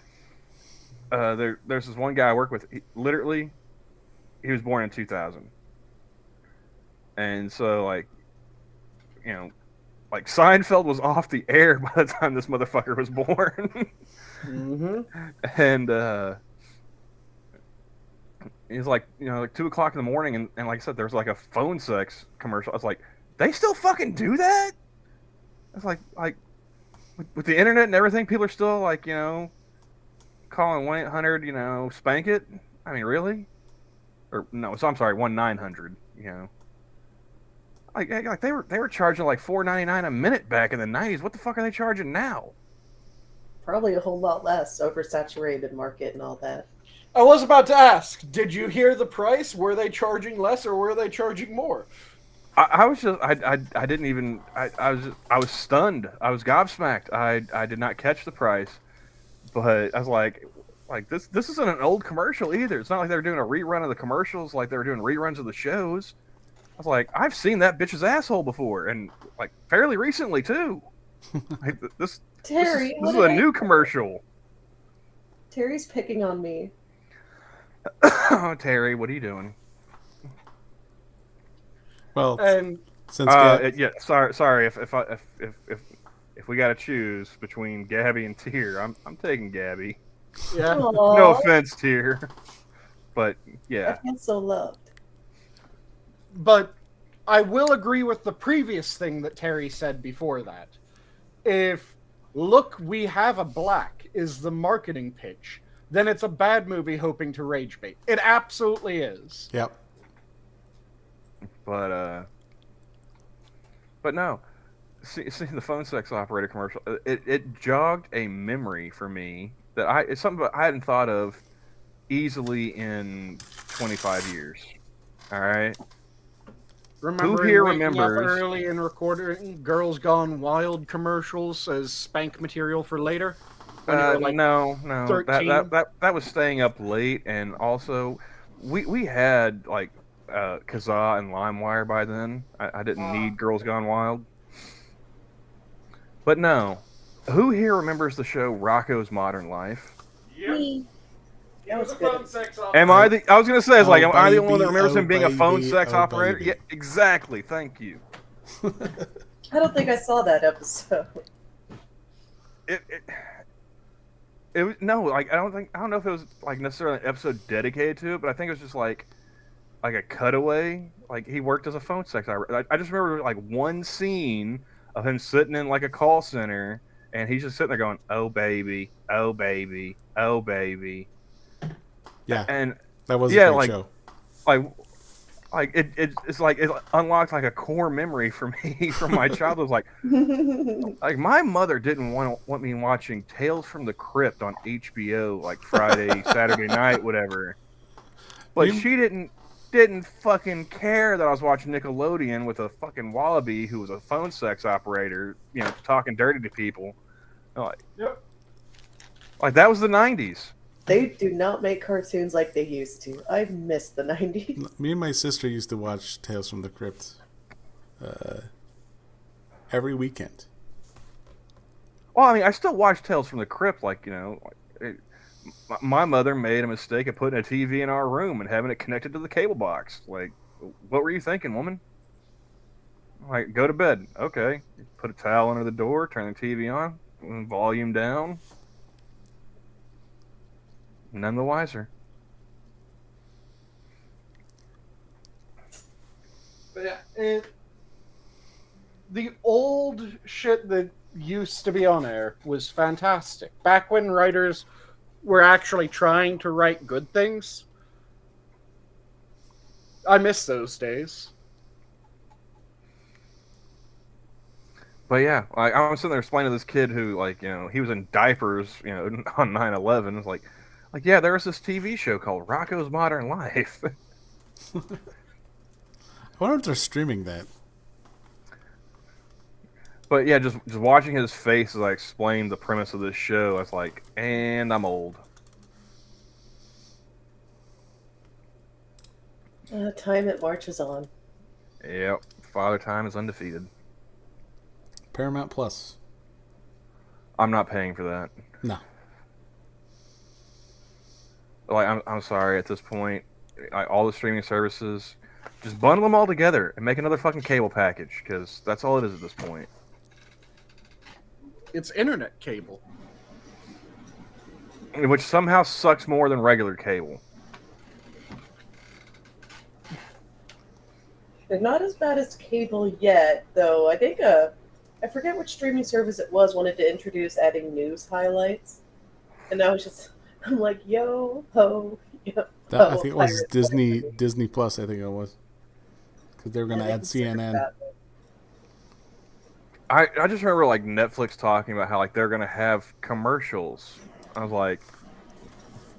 There's this one guy I work with. He was born in 2000, and so like Seinfeld was off the air by the time this motherfucker was born. Mm-hmm. And it's like like 2:00 in the morning, and like I said, there was like a phone sex commercial. I was like, they still fucking do that? It's like with the internet and everything, people are still like calling 1-800 spank it. I mean, really? Or no, so I'm sorry, 1-900. Like they were charging like $4.99 a minute back in the 90s. What the fuck are they charging now? Probably a whole lot less, oversaturated market and all that. I was about to ask, did you hear the price? Were they charging less or were they charging more? I was just I didn't even I was stunned. I was gobsmacked. I did not catch the price, but I was like this isn't an old commercial either. It's not like they were doing a rerun of the commercials like they were doing reruns of the shows. I was like, I've seen that bitch's asshole before, and like fairly recently too. Like, this Terry, this is a new commercial. Terry's picking on me. Oh, Terry, what are you doing? Well, And since Gab- Yeah, sorry. If we got to choose between Gabby and Tyr, I'm taking Gabby. yeah, No Aww, offense, Tyr, but I yeah, feel so loved. but I will agree with the previous thing that Terry said before that. If look, we have a black is the marketing pitch, then it's a bad movie hoping to rage bait. It absolutely is. Yep. But no, seeing the phone sex operator commercial, it jogged a memory for me that it's something I hadn't thought of easily in 25 years. All right. Remembering here waking up remembers- early and recording Girls Gone Wild commercials as spank material for later? When you were like no, 13? that was staying up late, and also we had like Kazaa and LimeWire by then. I didn't need Girls Gone Wild. But no, who here remembers the show Rocco's Modern Life? Me. That was a good. phone sex Am I the? I was gonna say, it's like, am I the only one that baby, remembers him being a phone baby, sex operator? baby. Yeah, exactly. Thank you. I don't think I saw that episode. It was no, like I don't know if it was like necessarily an episode dedicated to it, but I think it was just like a cutaway. Like he worked as a phone sex operator. I just remember like one scene of him sitting in like a call center, and he's just sitting there going, "Oh baby, oh baby, oh baby." Yeah, And that was yeah, a great like show. like it's like it unlocked like a core memory for me from my childhood. Like my mother didn't want me watching Tales from the Crypt on HBO like Friday, Saturday night, whatever. But she didn't fucking care that I was watching Nickelodeon with a fucking wallaby who was a phone sex operator, you know, talking dirty to people. Like, Yep. like that was the 90s. They do not make cartoons like they used to. I miss the 90s. Me and my sister used to watch Tales from the Crypt every weekend. Well, I mean, I still watch Tales from the Crypt. Like, you know, my mother made a mistake of putting a TV in our room and having it connected to the cable box. Like, what were you thinking, woman? Like, go to bed. Okay. Put a towel under the door, turn the TV on, volume down. None the wiser. But yeah, the old shit that used to be on air was fantastic. Back when writers were actually trying to write good things. I miss those days. But yeah, like, I was sitting there explaining to this kid who, like, you know, he was in diapers, you know, on 9/11. It's like, yeah, there was this TV show called Rocco's Modern Life. I wonder if they're streaming that. But yeah, just watching his face as I explained the premise of this show, I was like, and I'm old. Time it marches on. Yep, Father Time is undefeated. Paramount Plus. I'm not paying for that. No. Like, I'm sorry, at this point, like, all the streaming services, just bundle them all together and make another fucking cable package, because that's all it is at this point. It's internet cable. Which somehow sucks more than regular cable. They're not as bad as cable yet, though. I think I forget which streaming service it was wanted to introduce adding news highlights, and I'm like, yo ho, yo. I think it was Disney Plus. I think it was because they were going to add CNN. I just remember like Netflix talking about how like they're gonna have commercials. I was like,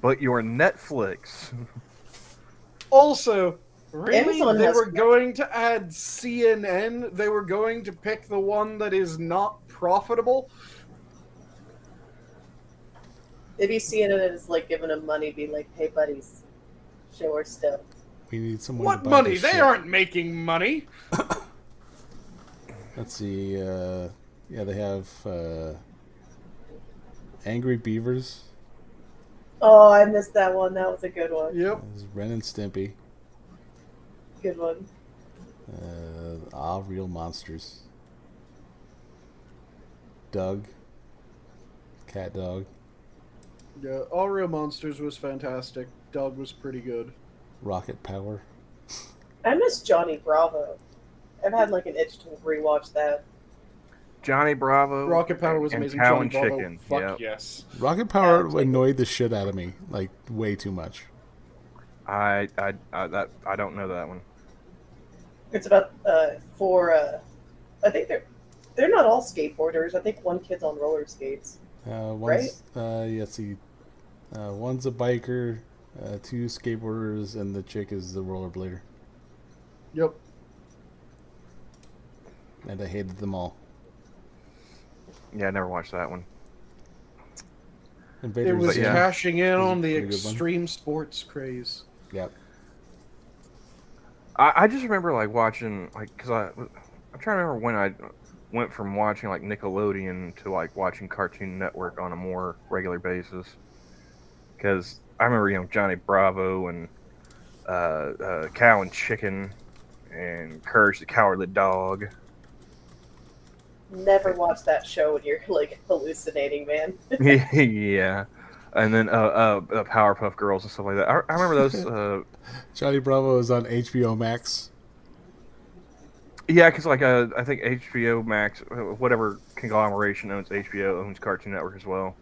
but you're Netflix. Also, really, Amazon they has- were going to add CNN. They were going to pick the one that is not profitable. Maybe CNN is like giving them money, be like, hey buddies, show our stuff. We need someone. What to buy money? this They shit. aren't making money. Let's see. Yeah, they have Angry Beavers. Oh, I missed that one. That was a good one. Yep. There's Ren and Stimpy. Good one. Real Monsters. Doug. Cat Dog. Yeah, All Real Monsters was fantastic. Doug was pretty good. Rocket Power. I miss Johnny Bravo. I've had like an itch to rewatch that. Johnny Bravo. Rocket Power was and amazing. Cow Johnny and Bravo, Chicken. fuck Yep. yes. Rocket Power Yeah, annoyed the shit out of me, like way too much. I don't know that one. It's about I think they're not all skateboarders. I think one kid's on roller skates. One's one's a biker, two skateboarders, and the chick is the rollerblader. Yep. And I hated them all. Yeah, I never watched that one. It was yeah. cashing in It was a on the pretty good one. extreme sports craze. Yep. I just remember like watching because I'm trying to remember when I went from watching like Nickelodeon to like watching Cartoon Network on a more regular basis. Because I remember Johnny Bravo and Cow and Chicken and Courage the Cowardly Dog. Never watch that show when you're like hallucinating, man. Yeah, and then Powerpuff Girls and stuff like that. I remember those. Johnny Bravo is on HBO Max. Yeah, because like I think HBO Max, whatever conglomeration owns HBO, owns Cartoon Network as well.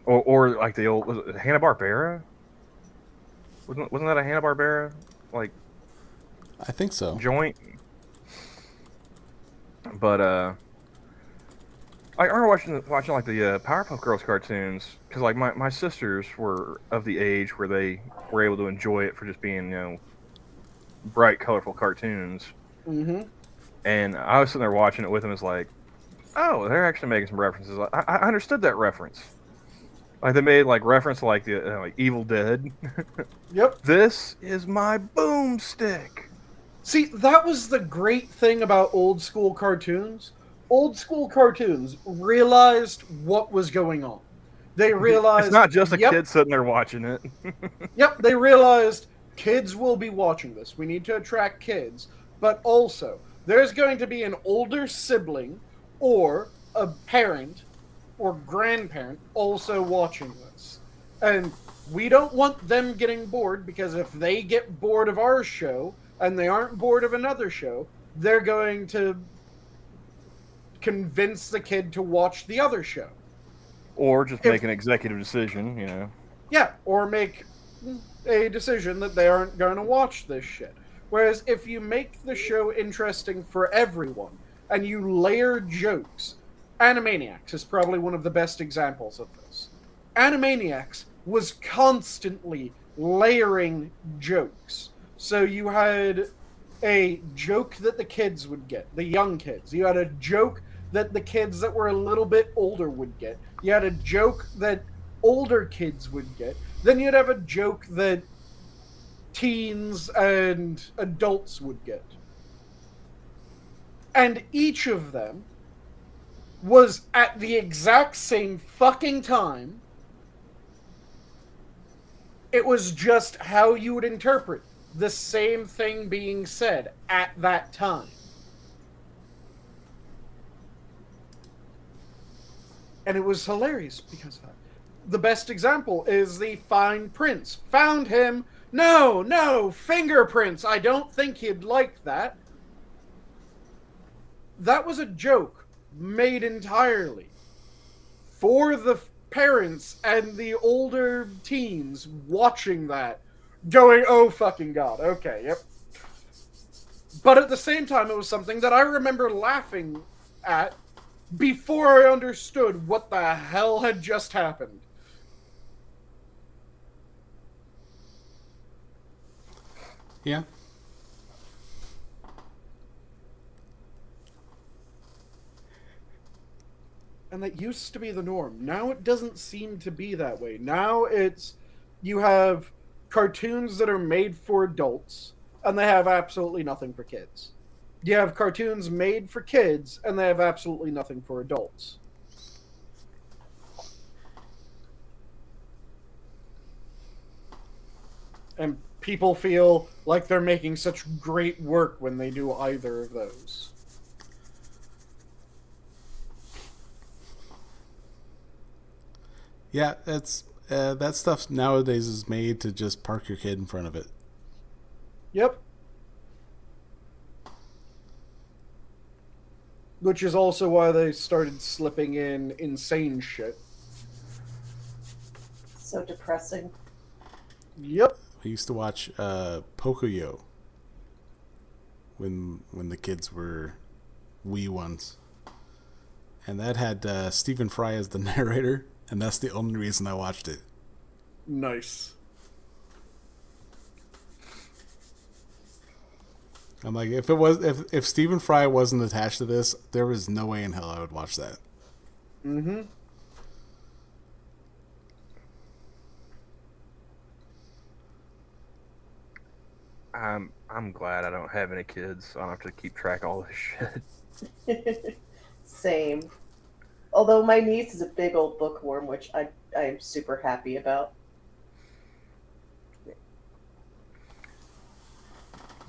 Or like the old, was it Hanna-Barbera? Wasn't that a Hanna-Barbera like I think so. joint? But I remember watching like the Powerpuff Girls cartoons because like my sisters were of the age where they were able to enjoy it for just being bright, colorful cartoons. Mm-hmm. And I was sitting there watching it with them. It's like, oh, they're actually making some references. I understood that reference. Like they made like reference to like the like Evil Dead. Yep. This is my boomstick. See, that was the great thing about old school cartoons. Old school cartoons realized what was going on. They realized It's not just a kid sitting there watching it. Yep, they realized kids will be watching this. We need to attract kids. But also, there's going to be an older sibling or a parent or grandparent also watching this. And we don't want them getting bored because if they get bored of our show and they aren't bored of another show, they're going to convince the kid to watch the other show. Or just make an executive decision. Yeah, or make a decision that they aren't going to watch this shit. Whereas if you make the show interesting for everyone and you layer jokes, Animaniacs is probably one of the best examples of this. Animaniacs was constantly layering jokes. So you had a joke that the kids would get, the young kids. You had a joke that the kids that were a little bit older would get. You had a joke that older kids would get. Then you'd have a joke that teens and adults would get. And each of them was at the exact same fucking time. It was just how you would interpret the same thing being said at that time. And it was hilarious because of that. The best example is the Find Prince. Found him. No, fingerprints. I don't think he'd like that. That was a joke made entirely for the parents and the older teens watching that, going, oh fucking god, okay, yep. But at the same time, it was something that I remember laughing at before I understood what the hell had just happened. Yeah. And that used to be the norm. Now it doesn't seem to be that way. Now it's, you have cartoons that are made for adults, and they have absolutely nothing for kids. You have cartoons made for kids, and they have absolutely nothing for adults. And people feel like they're making such great work when they do either of those. Yeah, it's that stuff nowadays is made to just park your kid in front of it. Yep. Which is also why they started slipping in insane shit. So depressing. Yep. I used to watch Pocoyo. when the kids were wee ones. And that had Stephen Fry as the narrator, and that's the only reason I watched it. Nice. I'm like, if Stephen Fry wasn't attached to this, there was no way in hell I would watch that. Mm-hmm. I'm glad I don't have any kids, so I don't have to keep track of all this shit. Same. Although my niece is a big old bookworm, which I'm super happy about.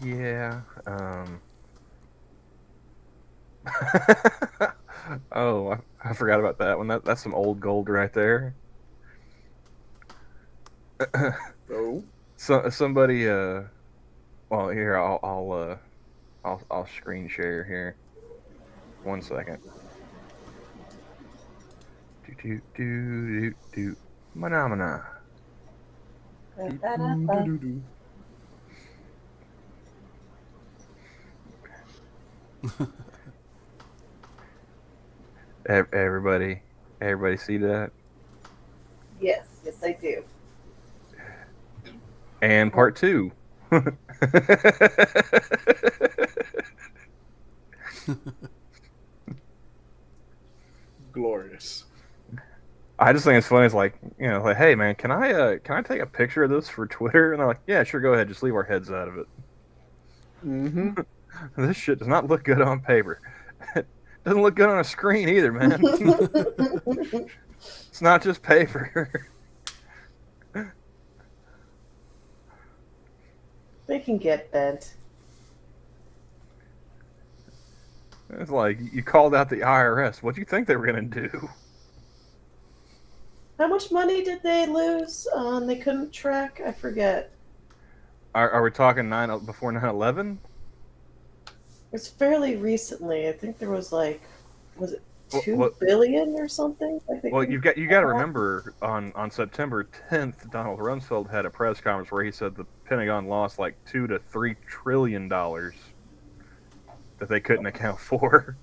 Yeah. Oh, I forgot about that one. That's some old gold right there. Oh. So somebody well, here I'll screen share here. 1 second. Do Phenomena. Everybody see that? Yes, I do. And part 2. Glorious. I just think it's funny. It's like, like, hey man, can I take a picture of this for Twitter? And they're like, yeah, sure, go ahead. Just leave our heads out of it. Mm-hmm. This shit does not look good on paper. It doesn't look good on a screen either, man. It's not just paper. They can get bent. It's like you called out the IRS. What do you think they were gonna do? How much money did they lose? They couldn't track. I forget. Are we talking before 9/11? It was fairly recently. I think there was was it two What- billion or something? Well, you got to remember on September 10th, Donald Rumsfeld had a press conference where he said the Pentagon lost like $2 to $3 trillion that they couldn't account for.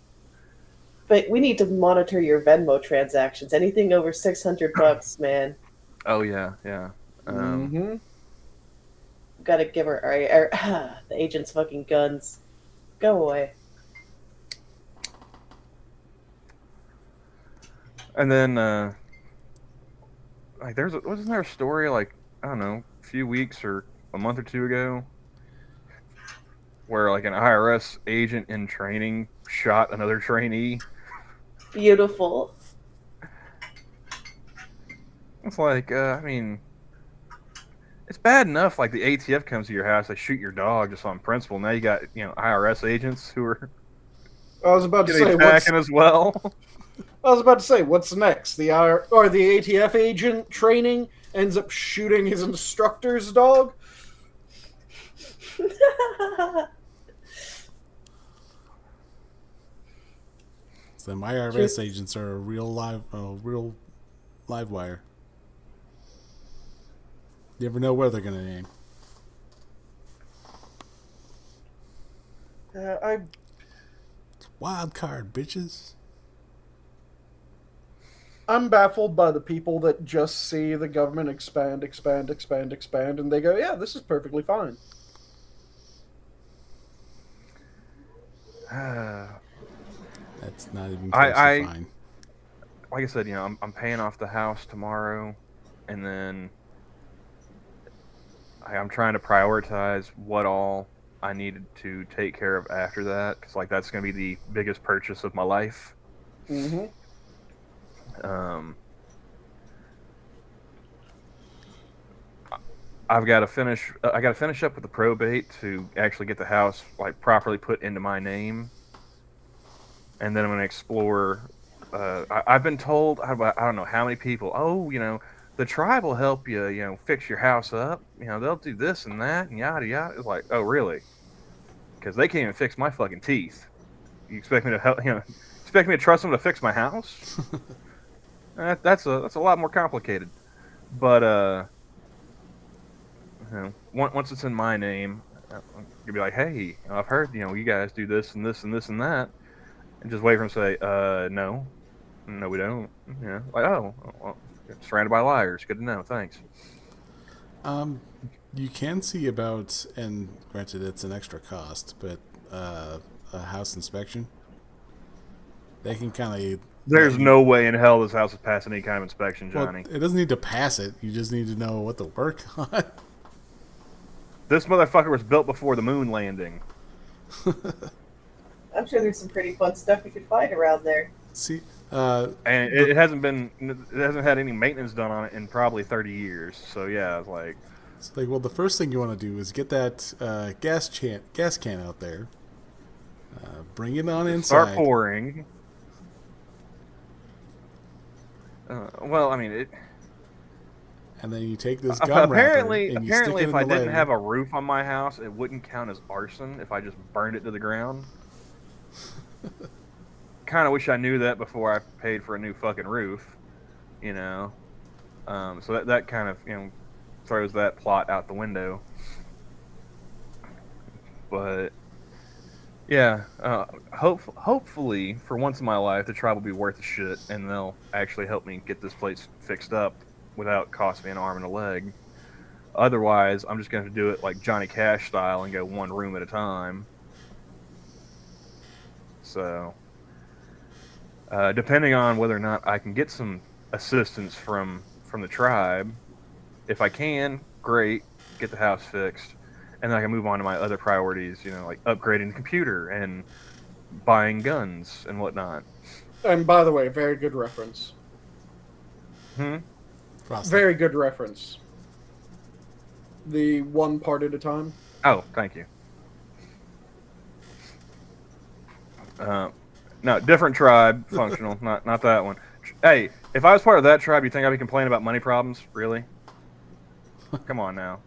But we need to monitor your Venmo transactions. Anything over $600, man. Oh yeah. Mm-hmm. Got to give her the agent's fucking guns. Go away. And then like wasn't there a story like, I don't know, a few weeks or a month or two ago where like an IRS agent in training shot another trainee? Beautiful. It's like, I mean, it's bad enough like the ATF comes to your house, they shoot your dog just on principle. Now you got, IRS agents who are I was about to say attacking as well. what's next? The ATF agent training ends up shooting his instructor's dog. So my IRS agents are a real live wire. You never know where they're gonna aim. Wild card, bitches. I'm baffled by the people that just see the government expand, and they go, yeah, this is perfectly fine. That's not even close to fine. Like I said, I'm paying off the house tomorrow, and then I'm trying to prioritize what all I needed to take care of after that, because like that's going to be the biggest purchase of my life. Mm-hmm. I've got to finish. I got to finish up with the probate to actually get the house like properly put into my name, and then I'm going to explore. I've been told, I don't know how many people. Oh, the tribe will help you. Fix your house up. They'll do this and that and yada yada. It's like, oh really? Because they can't even fix my fucking teeth. You expect me to help? Expect me to trust them to fix my house? That's a lot more complicated. But once it's in my name, I'm could be like, hey, I've heard, you guys do this and this and this and that. And just wait for him to say, no. No, we don't. Like, oh, well, surrounded by liars. Good to know. Thanks. You can see about, and granted it's an extra cost, but a house inspection. They can kind of. There's no way in hell this house is passing any kind of inspection, Johnny. Well, it doesn't need to pass it. You just need to know what to work on. This motherfucker was built before the moon landing. I'm sure there's some pretty fun stuff you could find around there. See, and it hasn't had any maintenance done on it in probably 30 years. So yeah, it's like, well, the first thing you want to do is get that gas can out there. Bring it on inside. Start pouring. Well, I mean it. And then you take this gum apparently, wrapper and you stick it if in I the didn't lighter. have a roof on my house, it wouldn't count as arson if I just burned it to the ground. Kind of wish I knew that before I paid for a new fucking roof, So that kind of throws that plot out the window. But yeah, hopefully for once in my life the tribe will be worth a shit, and they'll actually help me get this place fixed up without costing me an arm and a leg. Otherwise, I'm just going to do it like Johnny Cash style and go one room at a time. So, depending on whether or not I can get some assistance from the tribe, if I can, great, get the house fixed, and then I can move on to my other priorities, like upgrading the computer and buying guns and whatnot. And by the way, very good reference. Frosty. Very good reference. The one part at a time. Oh, thank you. No, different tribe, functional, not that one. Hey, if I was part of that tribe, you think I'd be complaining about money problems? Really? Come on now.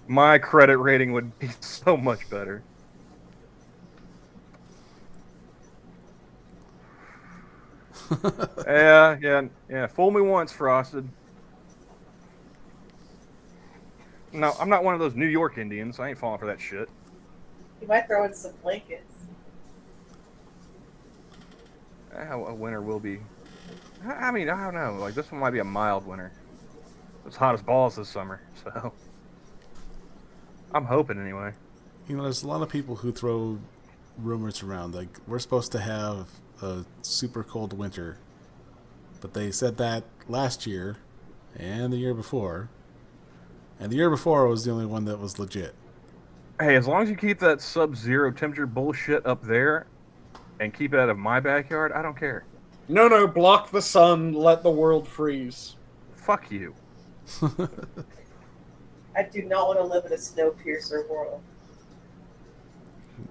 My credit rating would be so much better. Yeah. Fool me once, Frosted. No, I'm not one of those New York Indians. I ain't falling for that shit. You might throw in some blankets. A winter will be. I mean, I don't know. Like, this one might be a mild winter. It's hot as balls this summer, so. I'm hoping anyway. There's a lot of people who throw rumors around. Like, we're supposed to have a super cold winter. But they said that last year and the year before. And the year before was the only one that was legit. Hey, as long as you keep that sub-zero temperature bullshit up there and keep it out of my backyard, I don't care. No, block the sun, let the world freeze. Fuck you. I do not want to live in a Snowpiercer world.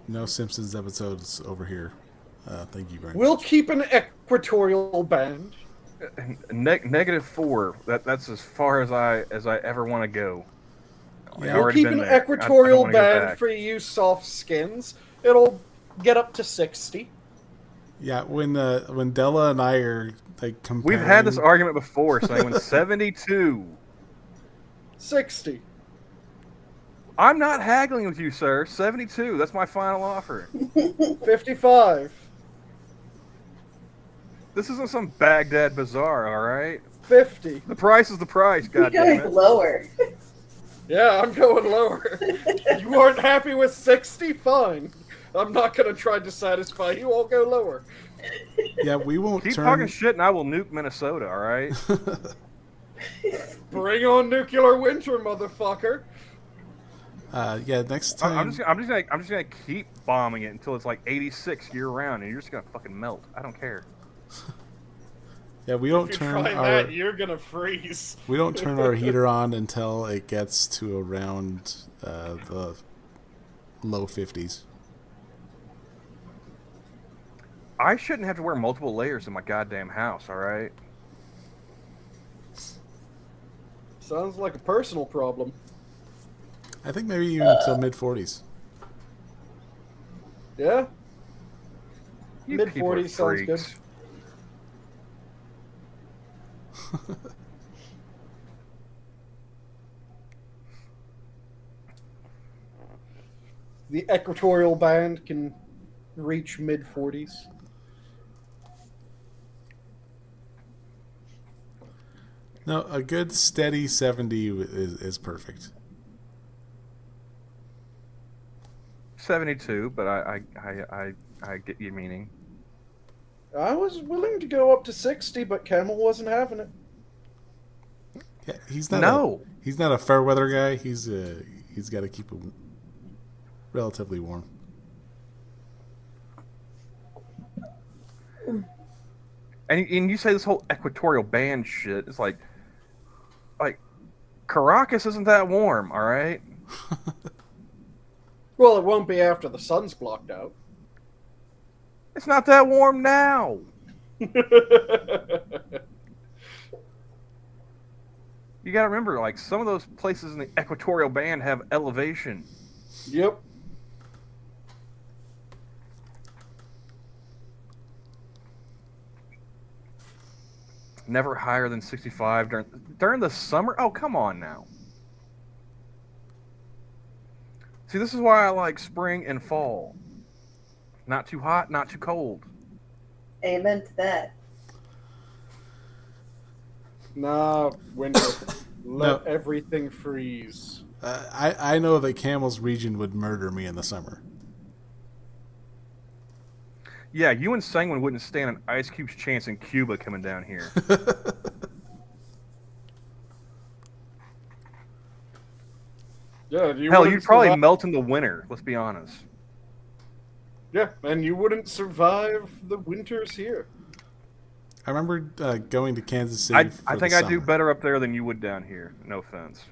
No Simpsons episodes over here. Thank you very much. We'll keep an equatorial band. -4. That's as far as I ever want to go. Yeah, We'll keep an equatorial band for you soft skins. It'll get up to 60. Yeah, when Della and I are like comparing... We've had this argument before, saying when 72. 60. I'm not haggling with you, sir. 72. That's my final offer. 55. This isn't some Baghdad bazaar, all right? 50. The price is the price, You're goddammit. going lower. Yeah, I'm going lower. You aren't happy with 60? Fine. I'm not going to try to satisfy you. I'll go lower. Yeah, we won't Keep turn... talking shit and I will nuke Minnesota, all right? Bring on nuclear winter, motherfucker. Yeah, next time... I'm just gonna keep bombing it until it's like 86 year round, and you're just gonna fucking melt. I don't care. Yeah, we don't If you turn try our... that, you're going to freeze. We don't turn our heater on until it gets to around the low 50s. I shouldn't have to wear multiple layers in my goddamn house, all right? Sounds like a personal problem. I think maybe even until mid-40s. Yeah? You Mid-40s people are sounds good. freaks. The equatorial band can reach mid-40s. No, a good steady 70 is perfect. 72, but I get your meaning. I was willing to go up to 60, but Camel wasn't having it. Yeah, he's not a fair weather guy. He's got to keep it relatively warm. And you say this whole equatorial band shit. It's like Caracas isn't that warm, all right? Well, it won't be after the sun's blocked out. It's not that warm now. You got to remember, like, some of those places in the equatorial band have elevation. Yep. Never higher than 65 during the summer. Oh, come on now. See, this is why I like spring and fall. Not too hot, not too cold. Amen to that. Nah, winter. Let No. everything freeze. I know that Camel's region would murder me in the summer. Yeah, you and Sanguine wouldn't stand an Ice Cube's chance in Cuba coming down here. Yeah, you Hell, wouldn't you'd probably survive- melt in the winter, let's be honest. Yeah, and you wouldn't survive the winters here. I remember going to Kansas City. I think I'd do better up there than you would down here. No offense.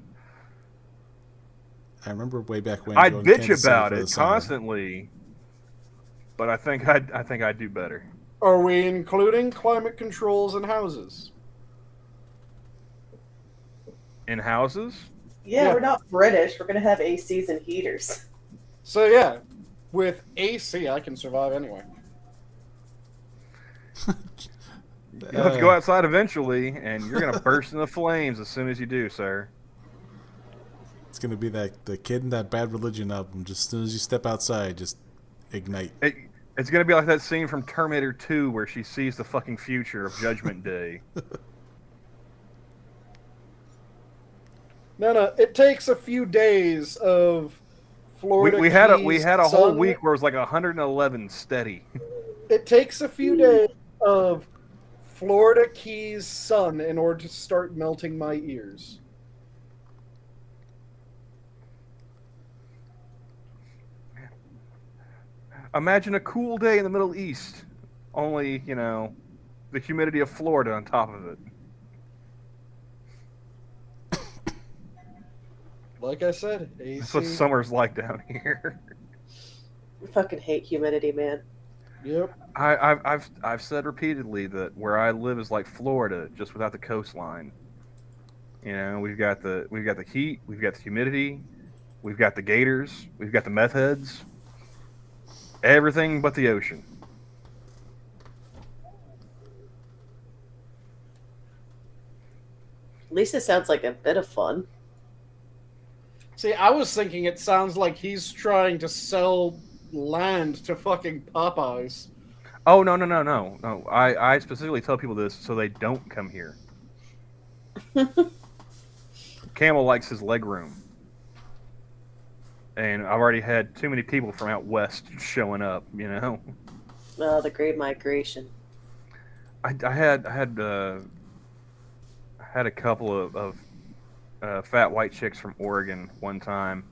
I remember way back when I'd going to bitch Kansas City about for the it summer. constantly, but I think I'd do better. Are we including climate controls in houses? In houses? Yeah, Yeah. we're not British. We're gonna have ACs and heaters. So yeah, with AC, I can survive anyway. You'll have to go outside eventually, and you're gonna burst into flames as soon as you do, sir. It's gonna be that the Kid in That Bad Religion album. Just as soon as you step outside, just ignite. It's gonna be like that scene from Terminator 2 where she sees the fucking future of Judgment Day. No, it takes a few days of Florida. we had a Keys whole sun. week where it was like 111 steady. It takes a few days of Florida Keys sun in order to start melting my ears. Imagine a cool day in the Middle East, only, you know, the humidity of Florida on top of it. Like I said, That's what AC. summer's like down here. We fucking hate humidity, man. Yep. I've said repeatedly that where I live is like Florida, just without the coastline. You know, we've got the heat, we've got the humidity, we've got the gators, we've got the meth heads, everything but the ocean. At least it sounds like a bit of fun. See, I was thinking it sounds like he's trying to sell land to fucking Popeyes. Oh no. I specifically tell people this so they don't come here. Camel likes his leg room. And I've already had too many people from out west showing up, you know. Oh, the Great Migration. I had a couple of fat white chicks from Oregon one time.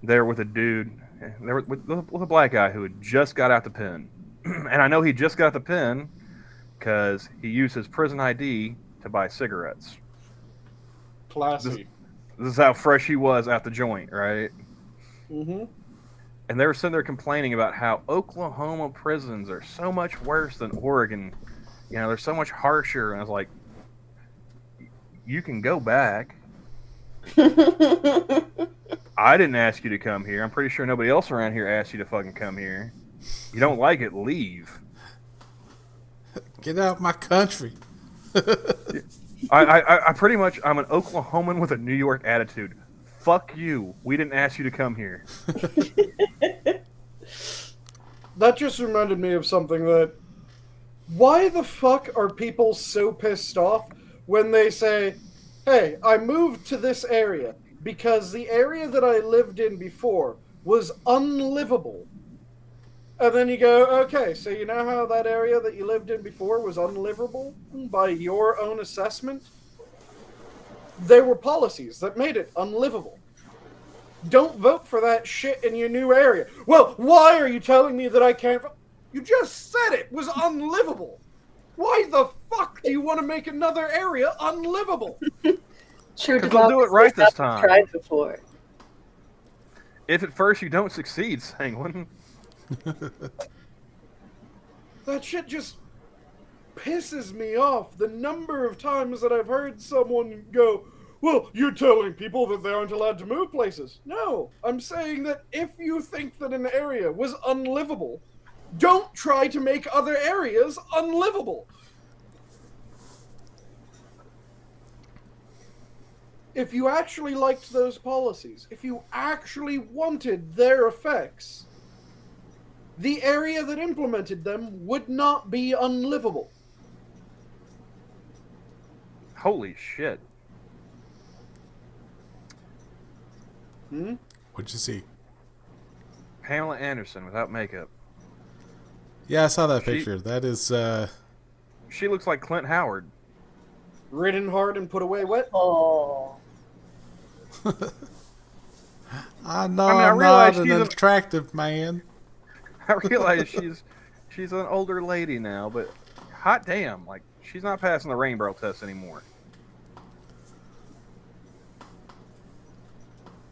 They were with a dude. They were with a black guy who had just got out the pen. And I know he just got the pen because he used his prison ID to buy cigarettes. Classy. This is how fresh he was out the joint, right? Mm-hmm. And they were sitting there complaining about how Oklahoma prisons are so much worse than Oregon. You know, they're so much harsher. And I was like, you can go back. I didn't ask you to come here. I'm pretty sure nobody else around here asked you to fucking come here. You don't like it, leave. Get out my country. I pretty much, I'm an Oklahoman with a New York attitude. fuck you. We didn't ask you to come here. That just reminded me of something that... Why the fuck are people so pissed off when they say, hey, I moved to this area because the area that I lived in before was unlivable. And then you go, okay, so you know how that area that you lived in before was unlivable by your own assessment? There were policies that made it unlivable. Don't vote for that shit in your new area. Well, why are you telling me that I can't vote? You just said it was unlivable. Why the fuck do you want to make another area unlivable? True, Because they'll do it right this time. Tried before. If at first you don't succeed, Sanguine. That shit just pisses me off. The number of times that I've heard someone go, well, you're telling people that they aren't allowed to move places. No, I'm saying that if you think that an area was unlivable, don't try to make other areas unlivable. If you actually liked those policies, if you actually wanted their effects, the area that implemented them would not be unlivable. Holy shit. What'd you see? Pamela Anderson without makeup. Yeah, I saw that picture. That is, She looks like Clint Howard. Ridden hard and put away wet. Oh. I know I I'm realize not an attractive man. I realize she's an older lady now, but hot damn, like she's not passing the rainbow test anymore.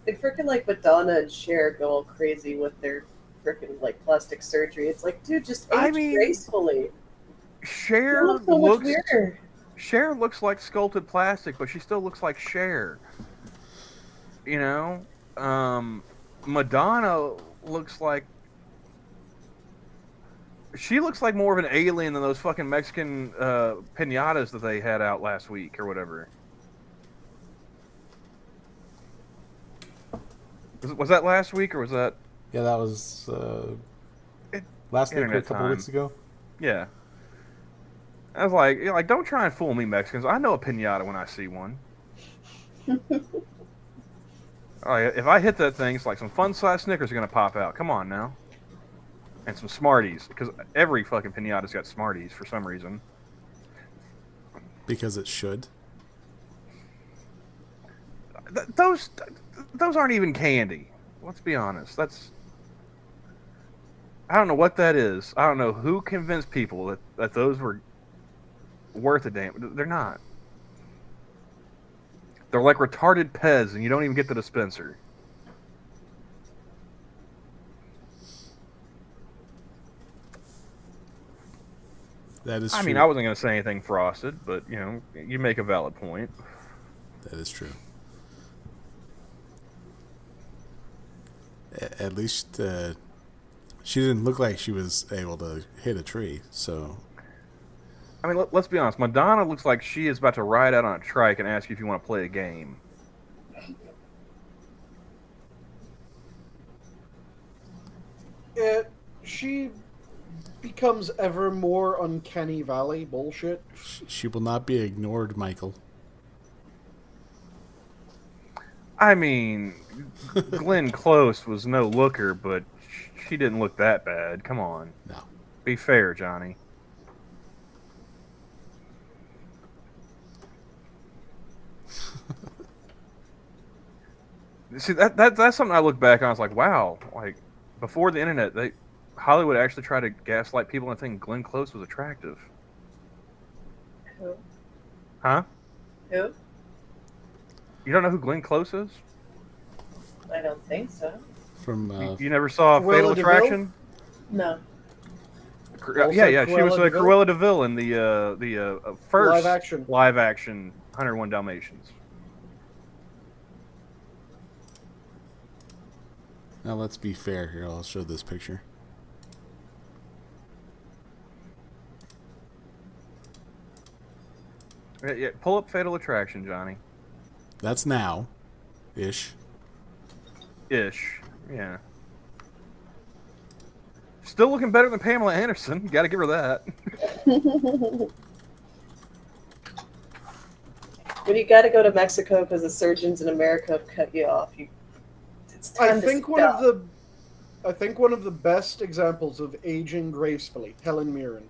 They freaking like Madonna and Cher go all crazy with their freaking like plastic surgery. It's like, dude, just age gracefully. Cher You look so much weirder. Cher looks like sculpted plastic, but she still looks like Cher. You know, Madonna looks like more of an alien than those fucking Mexican pinatas that they had out last week or whatever. Was that last week or was that? Yeah, that was last week or a couple weeks ago. Yeah. I was like, don't try and fool me, Mexicans. I know a pinata when I see one. All right, if I hit that thing, it's like some fun-sized Snickers are gonna pop out. Come on now. And some Smarties, because every fucking pinata's got Smarties for some reason. Because it should. Those aren't even candy. Let's be honest. I don't know what that is. I don't know who convinced people that those were worth a damn. They're not. They're like retarded Pez, and you don't even get the dispenser. That is true. I mean, I wasn't going to say anything frosted, but, you know, you make a valid point. That is true. At least she didn't look like she was able to hit a tree, so... I mean, let's be honest. Madonna looks like she is about to ride out on a trike and ask you if you want to play a game. She becomes ever more uncanny valley bullshit. She will not be ignored, Michael. I mean, Glenn Close was no looker, but she didn't look that bad. Come on. No. Be fair, Johnny. See, that's something I look back on. I was like, wow. Like, before the internet, Hollywood actually tried to gaslight people and think Glenn Close was attractive. Who? Huh? Who? You don't know who Glenn Close is? I don't think so. From You never saw Fatal Cruella de Attraction? No. Yeah. She was Cruella de Vil? Cruella de Vil in the first live action 101 Dalmatians. Now let's be fair here. I'll show this picture. Yeah, pull up Fatal Attraction, Johnny. That's now, ish. Ish. Yeah. Still looking better than Pamela Anderson. You got to give her that. When you got to go to Mexico because the surgeons in America have cut you off, it's time I think to one of stop. the best examples of aging gracefully, Helen Mirren.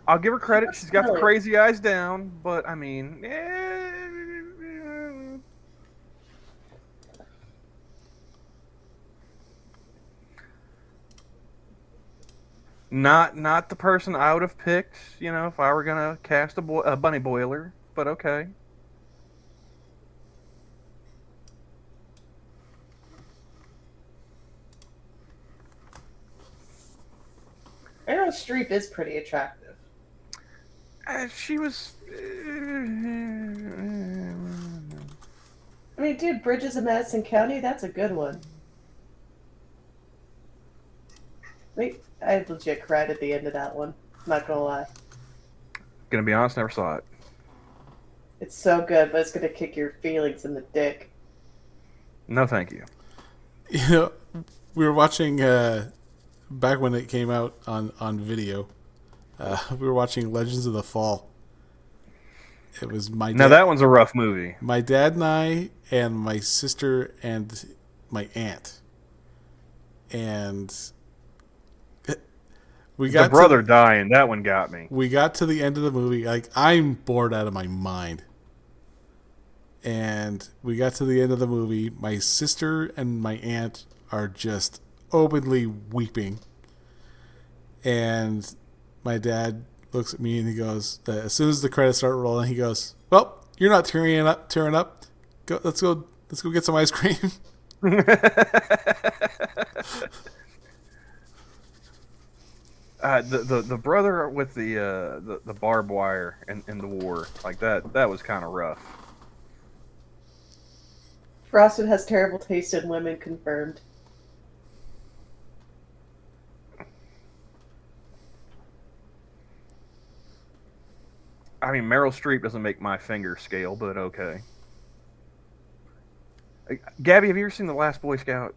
I'll give her credit. That's She's got the brilliant. crazy eyes down, but I mean, not the person I would have picked. You know, if I were gonna cast a bunny boiler, but okay. Meryl Streep is pretty attractive. She was. I mean, dude, Bridges of Madison County, that's a good one. Wait, I legit cried at the end of that one. Not gonna lie. Gonna be honest, never saw it. It's so good, but it's gonna kick your feelings in the dick. No, thank you. You know, we were watching back when it came out on video. We were watching Legends of the Fall. It was my Now that one's a rough movie. my dad and I and my sister and my aunt, and we got The brother dying, that one got me. we got to the end of the movie. Like, I'm bored out of my mind. And we got to the end of the movie. My sister and my aunt are just openly weeping. And my dad looks at me and he goes, as soon as the credits start rolling, he goes, "Well, you're not tearing up. Let's go get some ice cream." The brother with the barbed wire in the war, like that was kind of rough. Frosted has terrible taste in women, confirmed. I mean, Meryl Streep doesn't make my finger scale, but okay. Gabby, have you ever seen The Last Boy Scout?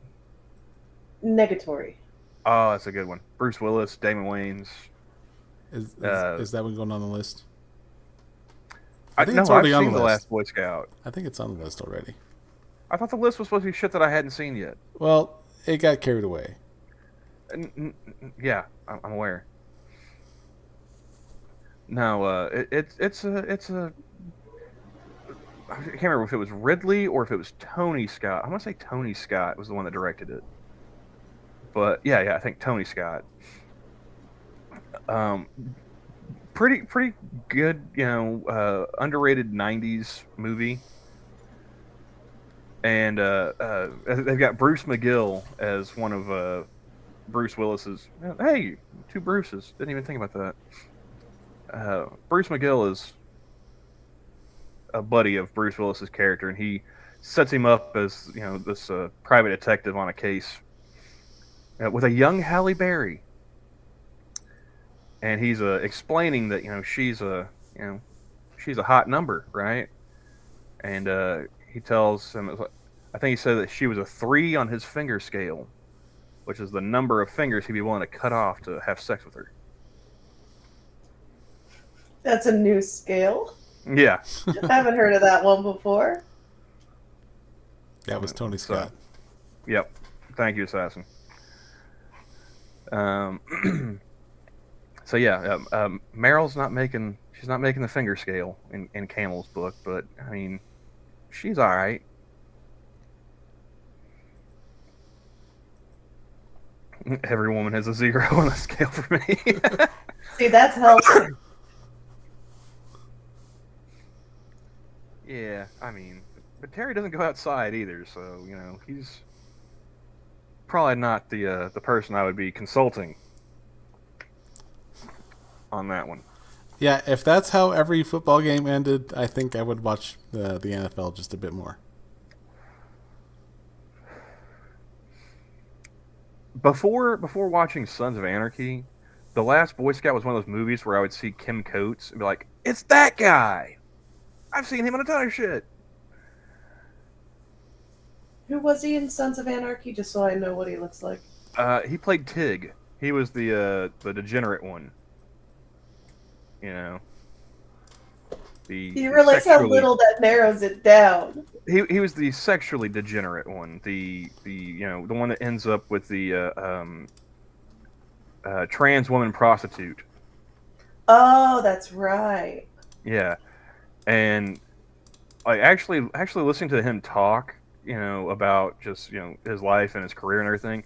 Negatory. Oh, that's a good one. Bruce Willis, Damon Wayans. Is that one going on the list? I think no, it's already I've on seen the The list. Last Boy Scout. I think it's on the list already. I thought the list was supposed to be shit that I hadn't seen yet. Well, it got carried away. Yeah, I'm aware. No, it's a. I can't remember if it was Ridley or if it was Tony Scott. I want to say Tony Scott was the one that directed it. But yeah, I think Tony Scott. Pretty good, underrated '90s movie. And they've got Bruce McGill as one of Bruce Willis's. Hey, two Bruces. Didn't even think about that. Bruce McGill is a buddy of Bruce Willis's character, and he sets him up as this private detective on a case with a young Halle Berry, and he's explaining that she's a hot number, right? And he tells him, I think he said that she was a 3 on his finger scale, which is the number of fingers he'd be willing to cut off to have sex with her. That's a new scale. Yeah. I haven't heard of that one before. That was Tony Scott. Yep. Thank you, Assassin. So yeah, Meryl's not making the finger scale in Camel's book, but I mean, she's all right. Every woman has a 0 on the scale for me. See, that's healthy. Yeah, I mean, but Terry doesn't go outside either, so he's probably not the person I would be consulting on that one. Yeah, if that's how every football game ended, I think I would watch the NFL just a bit more. Before watching Sons of Anarchy, The Last Boy Scout was one of those movies where I would see Kim Coates and be like, "It's that guy! I've seen him in a ton of shit." Who was he in Sons of Anarchy? Just so I know what he looks like. He played Tig. He was the degenerate one. You know, You realize how little that narrows it down. He was the sexually degenerate one. The the one that ends up with the trans woman prostitute. Oh, that's right. Yeah, and like actually listening to him talk, about just his life and his career and everything.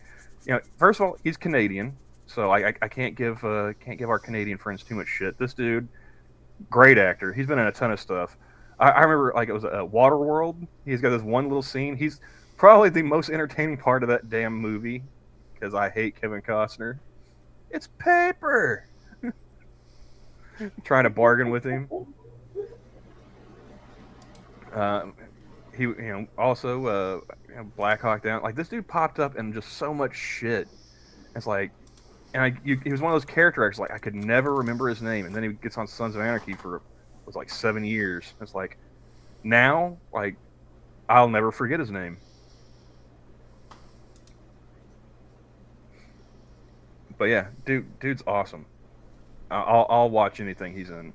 First of all, he's Canadian, so I can't give our Canadian friends too much shit. This dude, great actor. He's been in a ton of stuff. I remember like it was Waterworld. He's got this one little scene. He's probably the most entertaining part of that damn movie because I hate Kevin Costner. It's paper. Trying to bargain with him. He, also Black Hawk Down. Like this dude popped up in just so much shit. It's like, and he was one of those character actors. Like I could never remember his name, and then he gets on Sons of Anarchy for was like 7 years. It's like now, like I'll never forget his name. But yeah, dude's awesome. I'll watch anything he's in.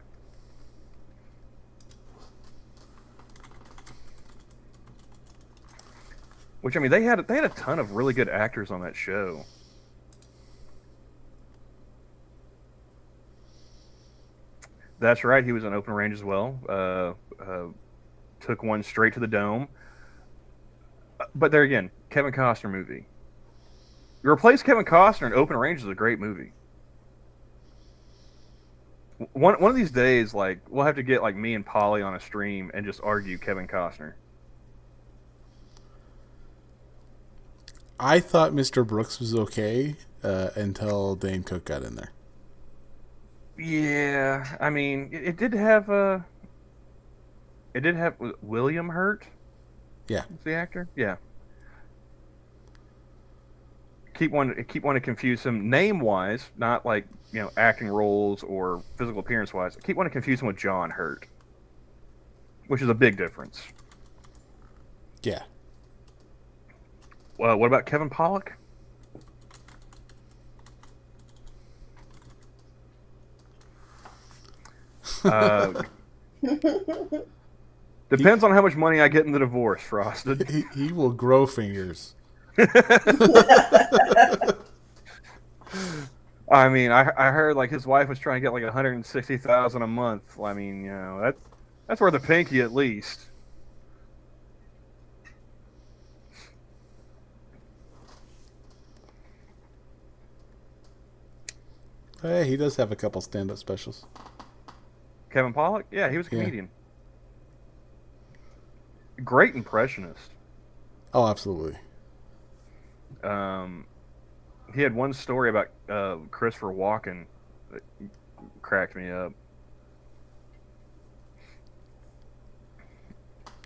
Which I mean, they had a ton of really good actors on that show. That's right. He was on Open Range as well. Took one straight to the dome. But there again, Kevin Costner movie. You replace Kevin Costner in Open Range is a great movie. One of these days, like we'll have to get like me and Polly on a stream and just argue Kevin Costner. I thought Mr. Brooks was okay until Dane Cook got in there. Yeah, I mean, it did have William Hurt. Yeah, The actor. Yeah. Keep wanting to confuse him name wise, not like acting roles or physical appearance wise. I keep wanting to confuse him with John Hurt, which is a big difference. Yeah. What about Kevin Pollak? Depends on how much money I get in the divorce, Frosted. He will grow fingers. I mean, I heard like his wife was trying to get like $160,000 a month. I mean, that's worth a pinky at least. Hey, he does have a couple stand-up specials. Kevin Pollak? Yeah, he was a comedian. Great impressionist. Oh, absolutely. He had one story about Christopher Walken that cracked me up.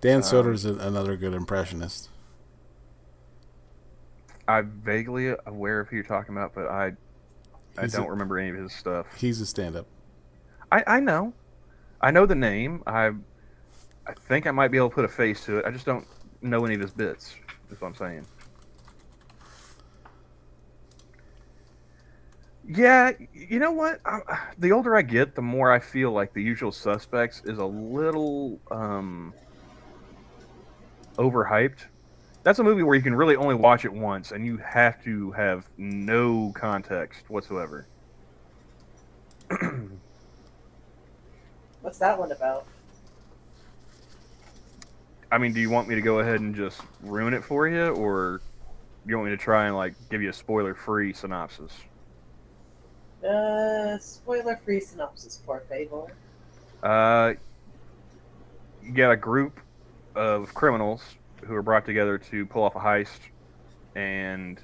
Dan Soder's another good impressionist. I'm vaguely aware of who you're talking about, but I don't remember any of his stuff. He's a stand-up. I know. I know the name. I think I might be able to put a face to it. I just don't know any of his bits, is what I'm saying. Yeah, you know what? The older I get, the more I feel like The Usual Suspects is a little overhyped. That's a movie where you can really only watch it once, and you have to have no context whatsoever. What's that one about? I mean, do you want me to go ahead and just ruin it for you, or do you want me to try and like give you a spoiler-free synopsis? Spoiler-free synopsis, por favor. You got a group of criminals who are brought together to pull off a heist, and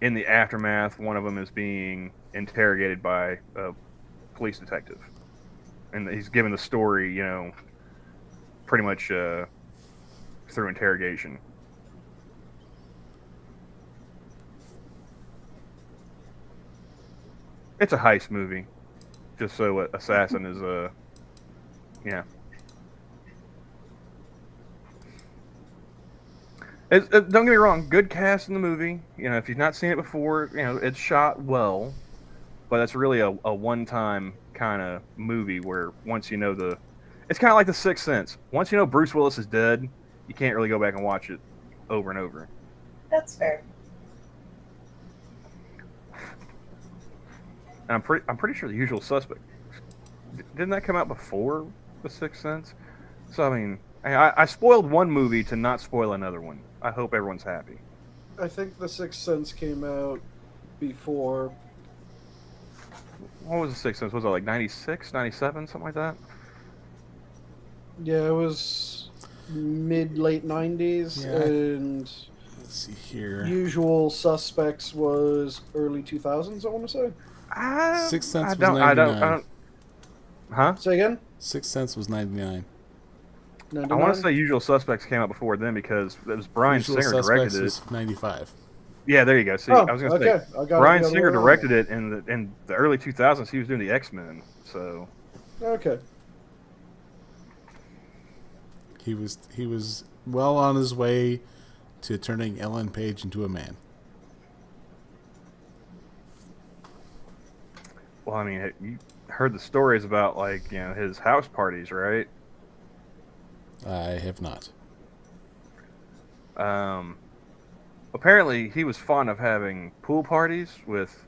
in the aftermath, one of them is being interrogated by a police detective, and he's given the story, pretty much through interrogation. It's a heist movie, just so assassin is yeah. Don't get me wrong, good cast in the movie. You know, if you've not seen it before, you know it's shot well, but it's really a one-time kind of movie where once you know it's kind of like The Sixth Sense. Once you know Bruce Willis is dead, you can't really go back and watch it over and over. That's fair. And I'm pretty sure The Usual Suspect didn't that come out before The Sixth Sense? So I mean, I spoiled one movie to not spoil another one. I hope everyone's happy. I think The Sixth Sense came out before. What was The Sixth Sense? Was it like 96, 97, something like that? Yeah, it was mid-late 90s, Yeah. and Let's see here. Usual Suspects was early 2000s, I want to say. Sixth Sense I was don't. 99. Huh? Say again? Sixth Sense was 99. I want to say Usual Suspects came out before then because it was Bryan Usual Singer Suspects directed it. was 95. Yeah, there you go. See, Oh, I was going to okay. say I got Bryan it the other Singer way around. directed it in the early 2000s. He was doing the X-Men, so Okay. He was well on his way to turning Ellen Page into a man. well, I mean, you heard the stories about like his house parties, right? I have not. Apparently, he was fond of having pool parties with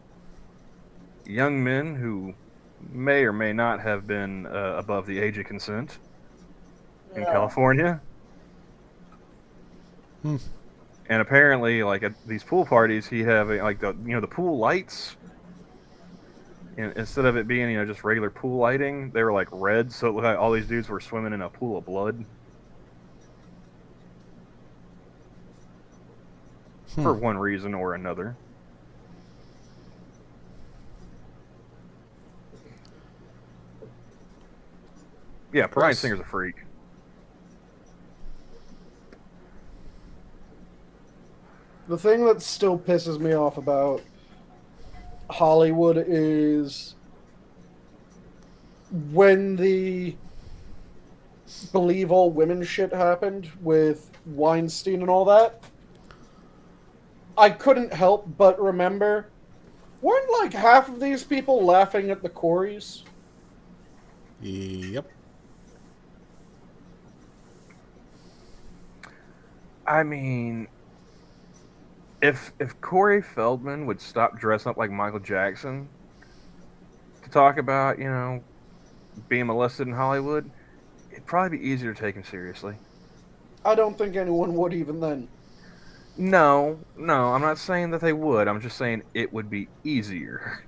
young men who may or may not have been above the age of consent in Yeah. California. Hmm. And apparently, like at these pool parties, he have like the pool lights. And instead of it being just regular pool lighting, they were like red, so it looked like all these dudes were swimming in a pool of blood. For one reason or another. Yeah, Bryan Chris. Singer's a freak. The thing that still pisses me off about Hollywood is when the believe all women shit happened with Weinstein and all that. I couldn't help but remember, weren't like half of these people laughing at the Coreys? Yep. I mean, if Corey Feldman would stop dressing up like Michael Jackson to talk about, being molested in Hollywood, it'd probably be easier to take him seriously. I don't think anyone would even then. No, I'm not saying that they would. I'm just saying it would be easier.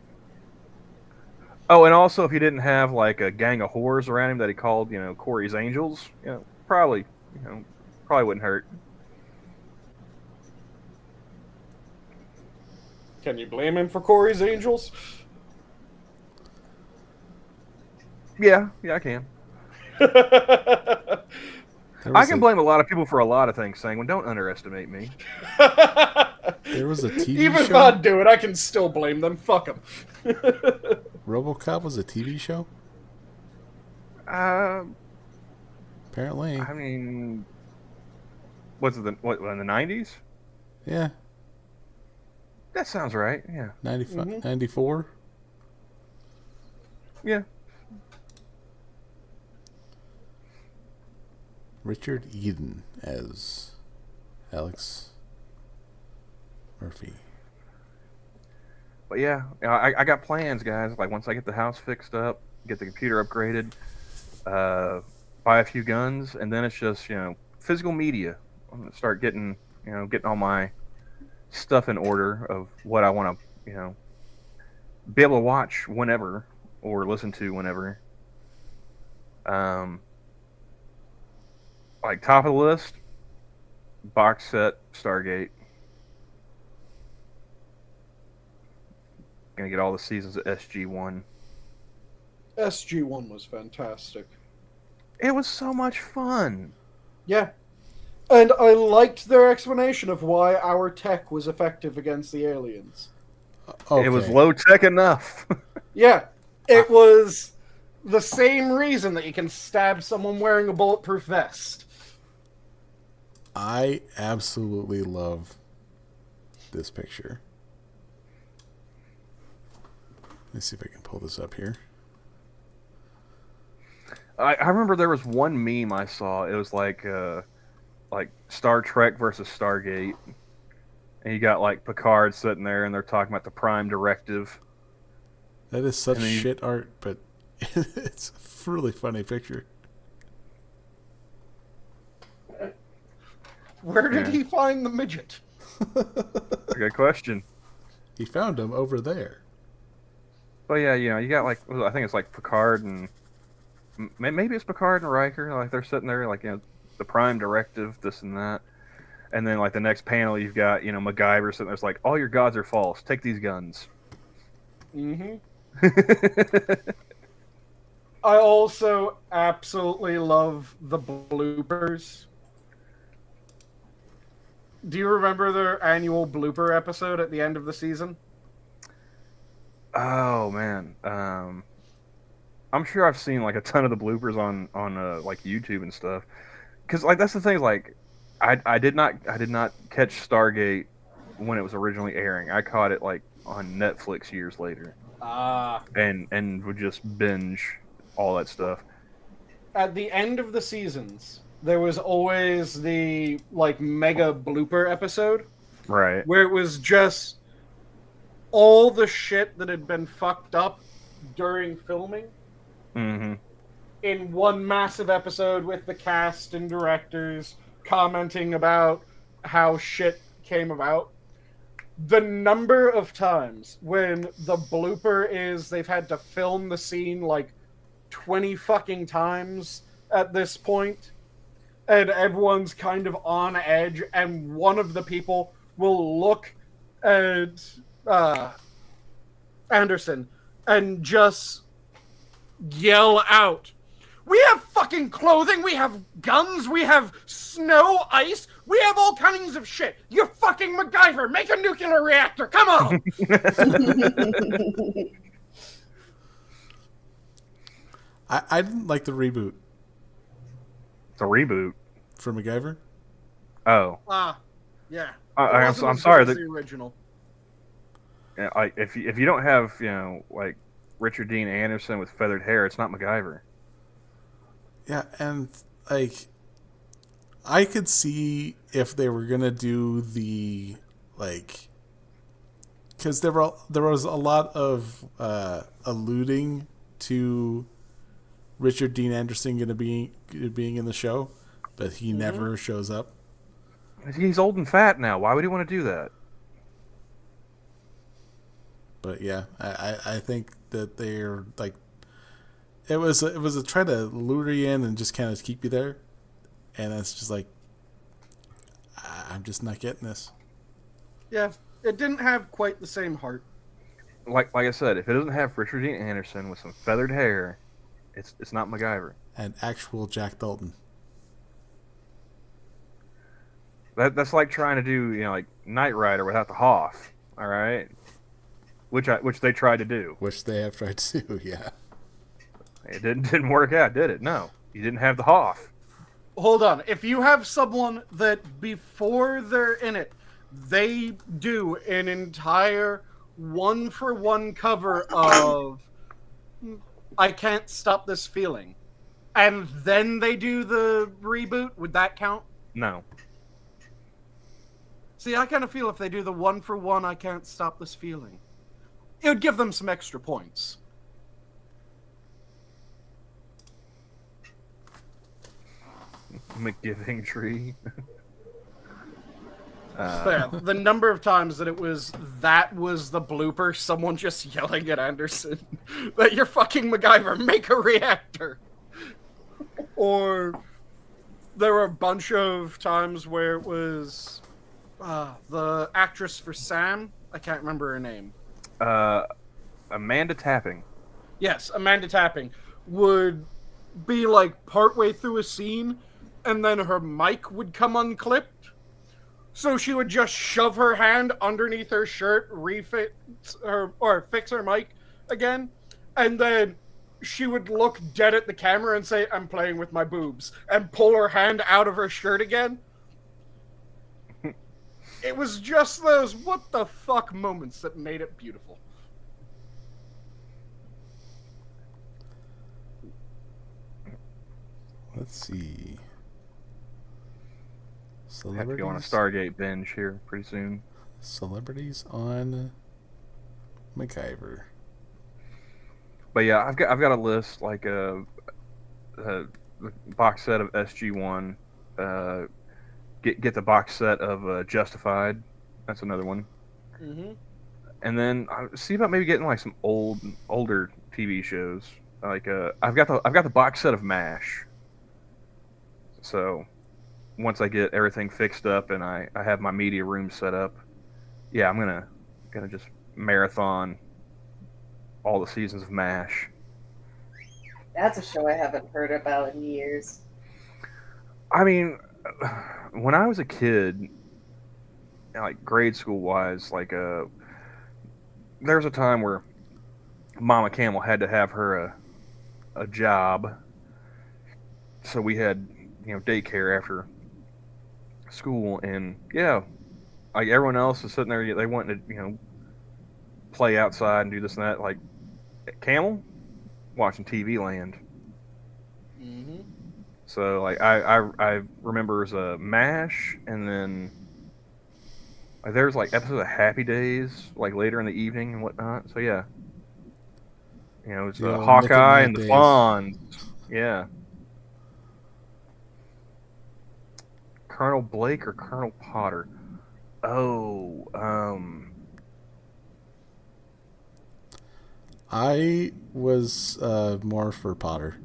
Oh, and also if he didn't have like a gang of whores around him that he called, Corey's Angels, probably wouldn't hurt. Can you blame him for Corey's Angels? Yeah, I can. I can blame a lot of people for a lot of things, Sanguine. Don't underestimate me. There was a TV Even if show. I do it, I can still blame them. Fuck them. RoboCop was a TV show. Apparently. I mean, was it in the 90s? Yeah. That sounds right. Yeah. 95, 94. Yeah. Richard Eden as Alex Murphy. But yeah, I got plans, guys. Like once I get the house fixed up, get the computer upgraded, buy a few guns, and then it's just physical media. I'm gonna start getting all my stuff in order of what I want to be able to watch whenever or listen to whenever. Like top of the list, box set Stargate. Gonna get all the seasons of SG-1. SG-1 was fantastic. It was so much fun. Yeah. And I liked their explanation of why our tech was effective against the aliens. Okay. It was low tech enough. Yeah. It was the same reason that you can stab someone wearing a bulletproof vest. I absolutely love this picture. Let's see if I can pull this up here. I remember there was one meme I saw. It was like Star Trek versus Stargate, and you got like Picard sitting there, and they're talking about the Prime Directive. That is such And then shit art, but it's a really funny picture. Where did Yeah. he find the midget? Good question. He found him over there. But yeah, you got like I think it's like Picard and maybe it's Picard and Riker. Like they're sitting there, like the Prime Directive, this and that. And then like the next panel, you've got MacGyver sitting there. It's like all your gods are false. Take these guns. Mm-hmm. I also absolutely love the bloopers. Do you remember their annual blooper episode at the end of the season? Oh man, I'm sure I've seen like a ton of the bloopers on like YouTube and stuff. Because like that's the thing, like I did not catch Stargate when it was originally airing. I caught it like on Netflix years later. Ah. And would just binge all that stuff. At the end of the seasons, there was always the like mega blooper episode Right. where it was just all the shit that had been fucked up during filming Mm-hmm. in one massive episode with the cast and directors commenting about how shit came about. The number of times when the blooper is they've had to film the scene like 20 fucking times at this point, and everyone's kind of on edge, and one of the people will look at Anderson and just yell out, "We have fucking clothing, we have guns, we have snow, ice, we have all kinds of shit. You're fucking MacGyver, make a nuclear reactor, come on!" I didn't like the reboot The reboot. for MacGyver. Oh, Yeah. I'm It wasn't as sorry. good as That, the original. if you don't have like Richard Dean Anderson with feathered hair, it's not MacGyver. Yeah, and like I could see if they were gonna do the like, because there was a lot of alluding to Richard Dean Anderson being in the show, but he never shows up. He's old and fat now. Why would he want to do that? But yeah, I think that they're like, it was a try to lure you in and just kind of keep you there, and it's just like, I'm just not getting this. Yeah, it didn't have quite the same heart. Like I said, if it doesn't have Richard Dean Anderson with some feathered hair, it's not MacGyver. And actual Jack Dalton. That's like trying to do like Knight Rider without the Hoff. All right, which they tried to do. Which they have tried to do, yeah. It didn't work out, did it? No, you didn't have the Hoff. Hold on. If you have someone that before they're in it, they do an entire one-for-one cover of "I Can't Stop This Feeling," and then they do the reboot, would that count? No. See, I kind of feel if they do the one-for-one "I Can't Stop This Feeling," it would give them some extra points. McGiving Tree. But yeah, the number of times that was the blooper, someone just yelling at Anderson that you're fucking MacGyver, make a reactor. Or there were a bunch of times where it was the actress for Sam, I can't remember her name. Amanda Tapping. Yes, Amanda Tapping would be like partway through a scene and then her mic would come unclipped. So she would just shove her hand underneath her shirt, fix her mic again, and then she would look dead at the camera and say, "I'm playing with my boobs," and pull her hand out of her shirt again. It was just those what the fuck moments that made it beautiful. Let's see. Have to go on a Celebrities. Stargate binge here pretty soon. Celebrities on MacGyver. But yeah, I've got a list like a box set of SG1. Get the box set of Justified. That's another one. Mm-hmm. And then see about maybe getting like some older TV shows. Like I've got the box set of MASH. So once I get everything fixed up and I have my media room set up, yeah, I'm gonna just marathon all the seasons of MASH. That's a show I haven't heard about in years. I mean, when I was a kid, like grade school wise, like there was a time where Mama Camel had to have her a job, so we had daycare after school, and yeah, like everyone else is sitting there, they wanted to play outside and do this and that. Like Camel watching TV Land. Mm-hmm. So like I remember as a MASH, and then like there's like episodes of Happy Days like later in the evening and whatnot. So yeah, it's The the old Nick at Hawkeye Night and the days. Fonz. Yeah. Colonel Blake or Colonel Potter? Oh, I was more for Potter.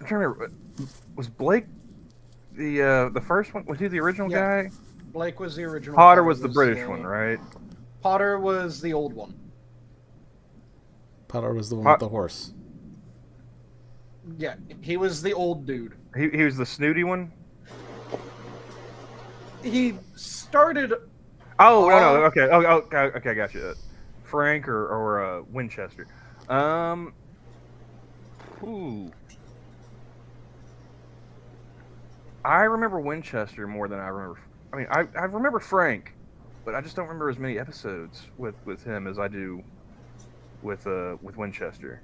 I'm trying to remember. Was Blake the first one? Was he the original Yeah. guy? Blake was the original. Potter was the British one, right? Potter was the old one. Potter was the one with the horse. Yeah, he was the old dude. He was the snooty one. He started. Oh no, okay, okay, I got you. Frank or Winchester. Ooh. I remember Winchester more than I remember. I mean, I remember Frank, but I just don't remember as many episodes with him as I do with Winchester.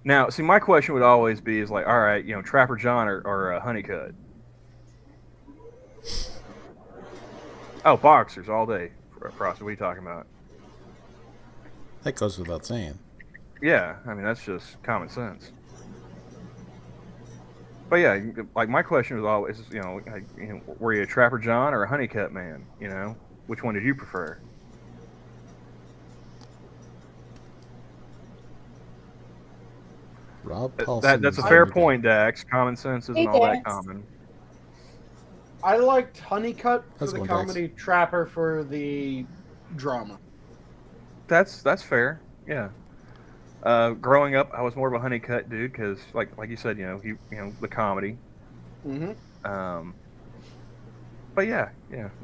Now, see, my question would always be is like, all right, Trapper John or Honeycutt. Oh, boxers all day. Frost, what are you talking about? That goes without saying. Yeah, I mean that's just common sense. But yeah, like my question was always, were you a Trapper John or a Honeycutt man? Which one did you prefer? Rob Paulson. That's a was fair the point, Dax. Common sense isn't Hey, all that Dax. common. I liked Honeycutt for How's it the going, Dax? comedy, Trapper for the drama. That's fair. Yeah. Growing up, I was more of a Honeycutt dude because, like you said, the comedy. Mm-hmm. But yeah,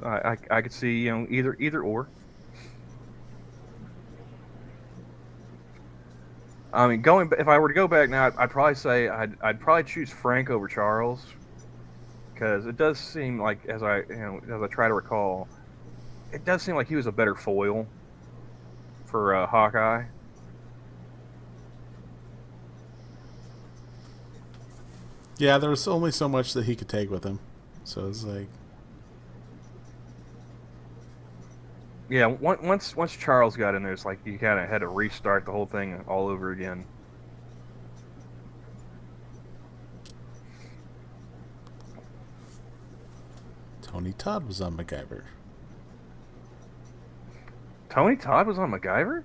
I could see either or. I mean, if I were to go back now, I'd probably say I'd probably choose Frank over Charles, because it does seem like as I try to recall, it does seem like he was a better foil for Hawkeye. Yeah, there was only so much that he could take with him. So it's like, Yeah, once Charles got in there, it's like you kind of had to restart the whole thing all over again. Tony Todd was on MacGyver. Tony Todd was on MacGyver?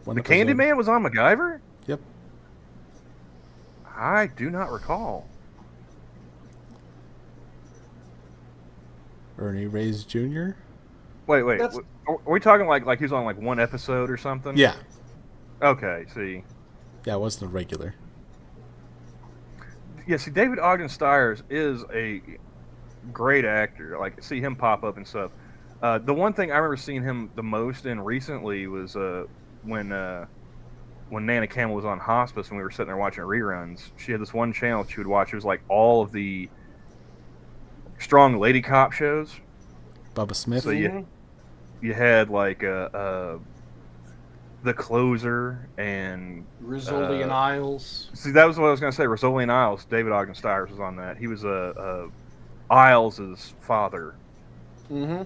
One The episode. Candyman was on MacGyver? Yep. I do not recall. Ernie Reyes Jr. Wait. That's- Are we talking like he was on like one episode or something? Yeah. Okay, see. Yeah, it wasn't a regular. Yeah, see, David Ogden Stiers is a great actor. Like, see him pop up and stuff. The one thing I remember seeing him the most in recently was when when Nana Camel was on hospice and we were sitting there watching reruns, she had this one channel she would watch. It was like all of the strong lady cop shows. Bubba Smith. So you had like The Closer and Rizzoli and Isles. See, that was what I was going to say. Rizzoli and Isles. David Ogden Stiers was on that. He was Isles' father. Mm-hmm.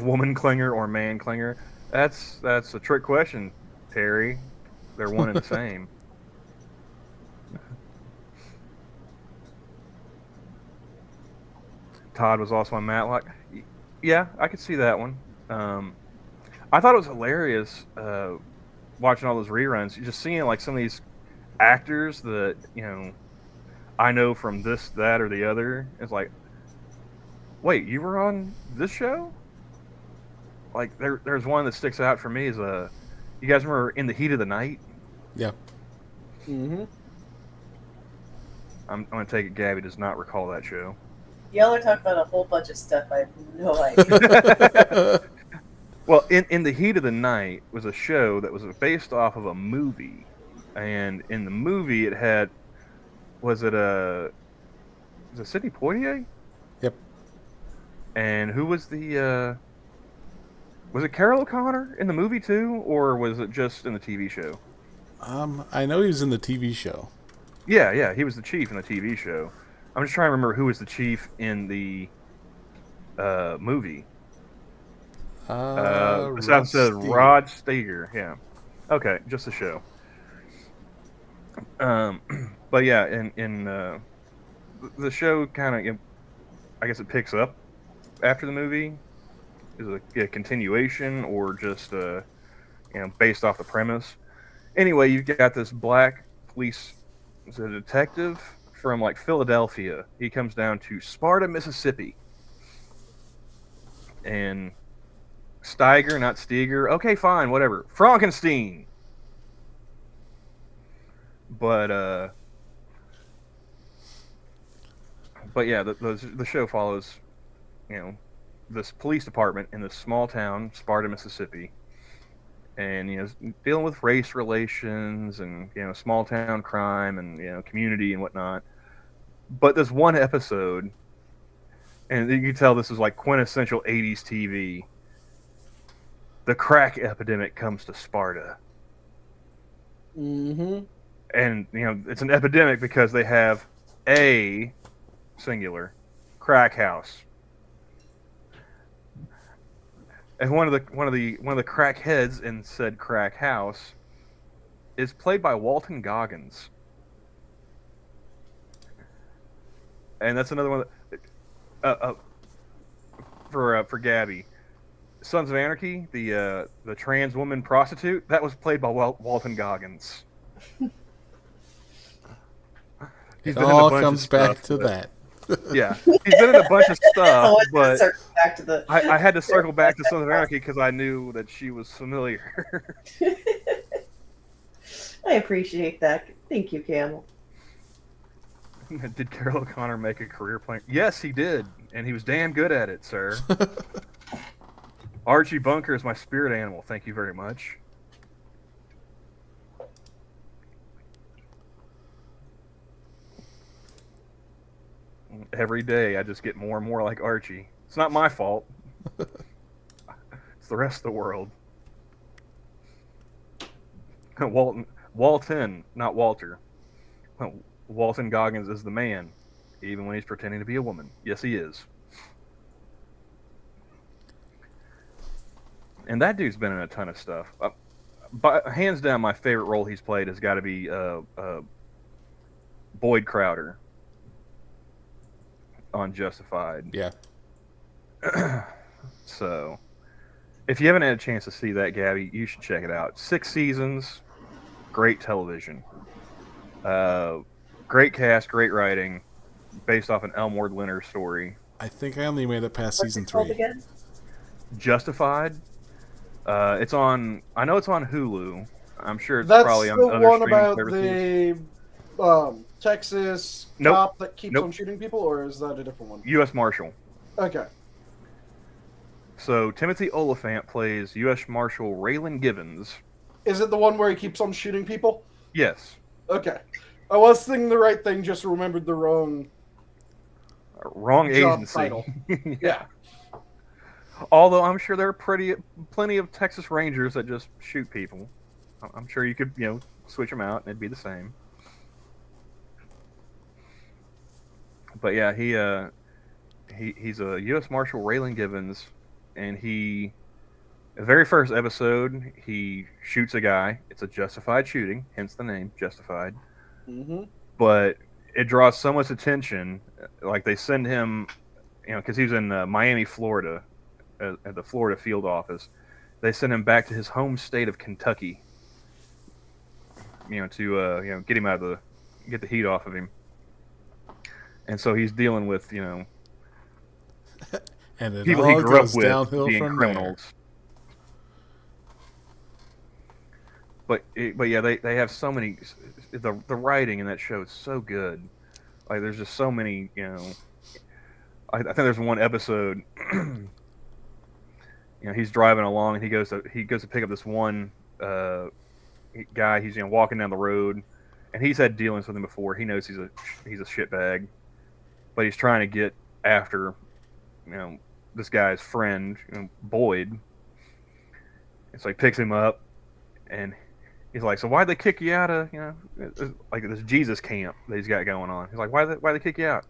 Woman clinger or man clinger? That's a trick question, Terry. They're one and the same. Todd was also on Matlock. Yeah, I could see that one. I thought it was hilarious watching all those reruns. Just seeing like some of these actors that I know from this, that, or the other. It's like, wait, you were on this show? Like there's one that sticks out for me is you guys remember In the Heat of the Night? Yeah. Mm-hmm. I'm gonna take it Gabby does not recall that show. Y'all are talking about a whole bunch of stuff I have no idea. Well, in the Heat of the Night was a show that was based off of a movie, and in the movie it had was it Sidney Poitier? Yep. And who was the was it Carol O'Connor in the movie too, or was it just in the TV show? I know he was in the TV show. Yeah, he was the chief in the TV show. I'm just trying to remember who was the chief in the movie. This said Rod Steiger. Yeah. Okay, just the show. But yeah, in the show kind of, I guess it picks up after the movie. Is it a continuation or just based off the premise? Anyway, you've got this black police, is a detective from like Philadelphia. He comes down to Sparta, Mississippi, and Steiger, not Steger. Okay, fine, whatever. Frankenstein. But yeah, the show follows, this police department in this small town, Sparta, Mississippi, and dealing with race relations and small town crime and community and whatnot. But this one episode, and you can tell this is like quintessential 80s TV. The crack epidemic comes to Sparta. Mm-hmm. And it's an epidemic because they have a singular crack house. And one of the crack heads in said crack house is played by Walton Goggins. And that's another one for Gabby. Sons of Anarchy, the trans woman prostitute, that was played by Walton Goggins. It all comes back to that. Yeah, he's been in a bunch of stuff, but back to the... I had to circle back to Sons of Anarchy because I knew that she was familiar. I appreciate that. Thank you, Camel. Did Carol O'Connor make a career playing? Yes, he did, and he was damn good at it, sir. Archie Bunker is my spirit animal. Thank you very much. Every day, I just get more and more like Archie. It's not my fault. It's the rest of the world. Walton, not Walter. Walton Goggins is the man, even when he's pretending to be a woman. Yes, he is. And that dude's been in a ton of stuff. But hands down, my favorite role he's played has got to be Boyd Crowder on Justified. Yeah. So, if you haven't had a chance to see that, Gabby, you should check it out. 6 seasons, great television. Great cast, great writing, based off an Elmore Leonard story. I think I only made it past What's season it called 3. again? Justified. It's on. I know it's on Hulu. I'm sure it's That's probably on the other one streaming about services. the Texas Nope. cop that keeps Nope. on shooting people, or is that a different one? U.S. Marshal. Okay. So Timothy Oliphant plays U.S. Marshal Raylan Givens. Is it the one where he keeps on shooting people? Yes. Okay. I was thinking the right thing, just remembered the wrong Wrong job agency. title. Yeah. Although I'm sure there are plenty of Texas Rangers that just shoot people. I'm sure you could, switch them out and it'd be the same. But yeah, he's a U.S. Marshal Raylan Givens, and the very first episode, he shoots a guy. It's a justified shooting, hence the name, Justified. Mm-hmm. But it draws so much attention, like they send him, because he was in Miami, Florida, at the Florida field office. They send him back to his home state of Kentucky, to get him get the heat off of him. And so he's dealing with, and it people all he grew up goes with downhill being from criminals. But yeah, they have so many. The writing in that show is so good. Like there's just so many. I think there's one episode. He's driving along and he goes to pick up this one guy. He's walking down the road, and he's had dealings with him before. He knows he's a shitbag, but he's trying to get after this guy's friend, Boyd. And so he picks him up, and he's like, "So why'd they kick you out of like this Jesus camp that he's got going on?" He's like, "Why'd they kick you out?"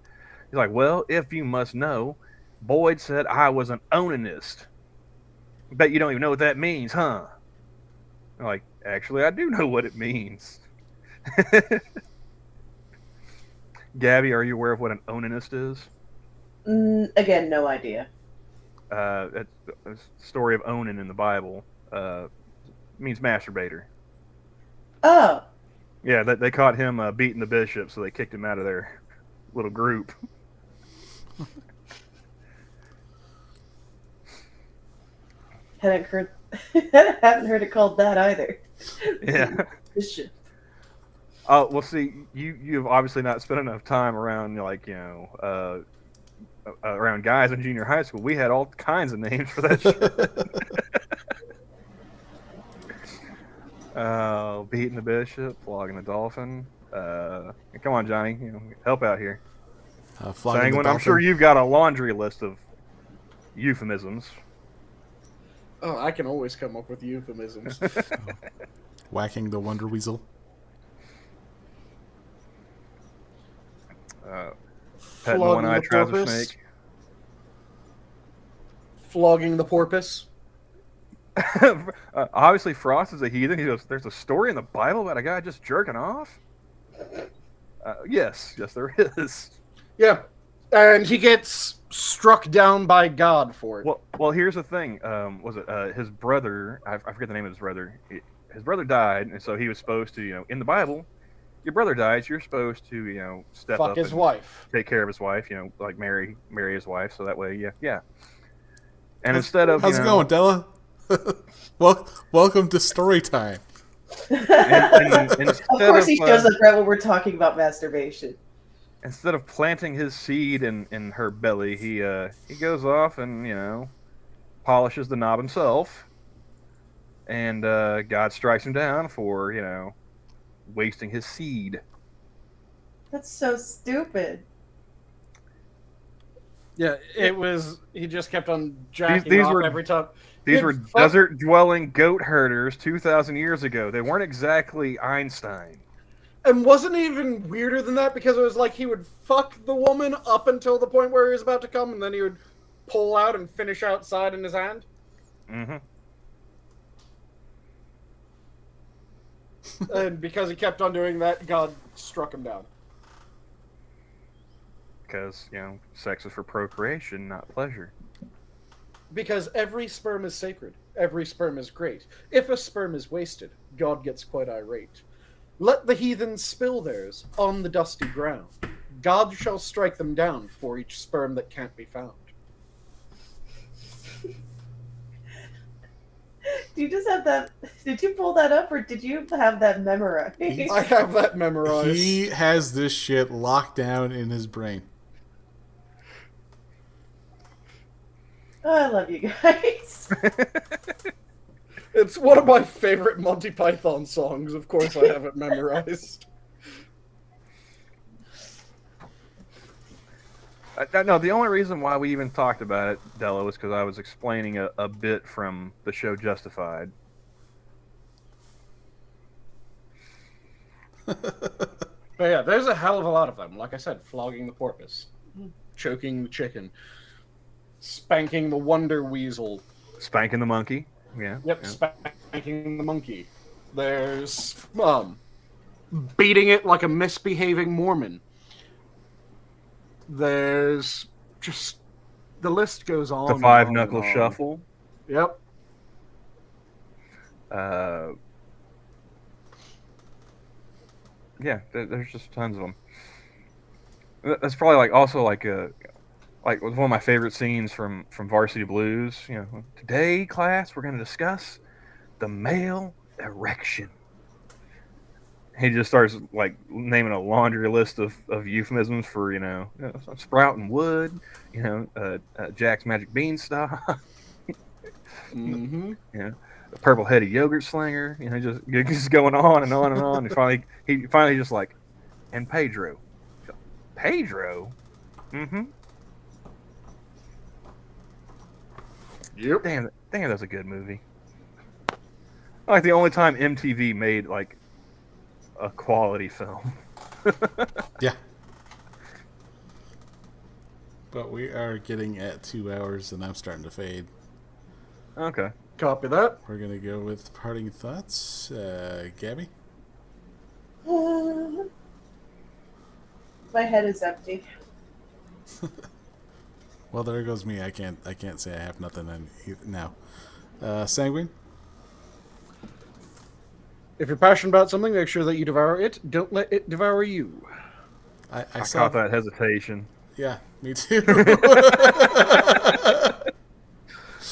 He's like, "Well, if you must know, Boyd said I was an onanist. Bet you don't even know what that means, huh?" I'm like, "Actually, I do know what it means." Gabby, are you aware of what an onanist is? Again, no idea. It's the story of Onan in the Bible. Means masturbator. Oh. Yeah, they caught him beating the bishop, so they kicked him out of their little group. Haven't heard it called that either. Yeah. Bishop. Oh, well, see, you've obviously not spent enough time around, around guys in junior high school. We had all kinds of names for that shit. Beating the bishop, flogging the dolphin. Come on, Johnny, help out here. Sanguine, I'm sure you've got a laundry list of euphemisms. Oh, I can always come up with euphemisms. Whacking the Wonder Weasel. Petting the one-eyed trouser snake. Flogging the porpoise. Obviously, Frost is a heathen. He goes, "There's a story in the Bible about a guy just jerking off." Yes, there is. Yeah, and he gets struck down by God for it. Well, here's the thing. Was it his brother? I forget the name of his brother. His brother died, and so he was supposed to, in the Bible, your brother dies, you're supposed to, step Fuck up his and wife. take care of his wife, like marry his wife, so that way, yeah. And instead of how's it going, Della? Welcome to story time. Of course, he shows up right when we're talking about masturbation. Instead of planting his seed in her belly, he goes off and polishes the knob himself, and God strikes him down for wasting his seed. That's so stupid. Yeah, it was. He just kept on jacking off every time. These were desert-dwelling goat herders 2,000 years ago. They weren't exactly Einstein. And wasn't even weirder than that, because it was like he would fuck the woman up until the point where he was about to come, and then he would pull out and finish outside in his hand. Mm-hmm. And because he kept on doing that, God struck him down. Because, sex is for procreation, not pleasure. Because every sperm is sacred. Every sperm is great. If a sperm is wasted, God gets quite irate. Let the heathens spill theirs on the dusty ground. God shall strike them down for each sperm that can't be found. Do you just have that? Did you pull that up, or did you have that memorized? I have that memorized. He has this shit locked down in his brain. I love you guys. It's one of my favorite Monty Python songs. Of course, I have it memorized. No, the only reason why we even talked about it, Della, was because I was explaining a bit from the show Justified. But yeah, there's a hell of a lot of them. Like I said, flogging the porpoise, choking the chicken, spanking the wonder weasel. Spanking the monkey. Yeah. Yep, Yeah. spanking the monkey. There's beating it like a misbehaving Mormon. There's just the list goes on. The five knuckle shuffle. Yep. Yeah, there's just tons of them. That's probably like also like one of my favorite scenes from Varsity Blues. You know, today class we're going to discuss the male erection. He just starts like naming a laundry list of euphemisms for sprouting wood, Jack's Magic Beanstalk, Mm-hmm. The purple headed yogurt slinger, just going on and on and on. And he finally just like, and Pedro. Pedro? Mm-hmm. Yep. Damn, that's a good movie. Like the only time MTV made like a quality film. Yeah. But we are getting at 2 hours, and I'm starting to fade. Okay. Copy that. We're going to go with parting thoughts. Gabby? My head is empty. Well, there goes me. I can't say I have nothing now. Sanguine? If you're passionate about something, make sure that you devour it. Don't let it devour you. I caught that hesitation. Yeah, me too.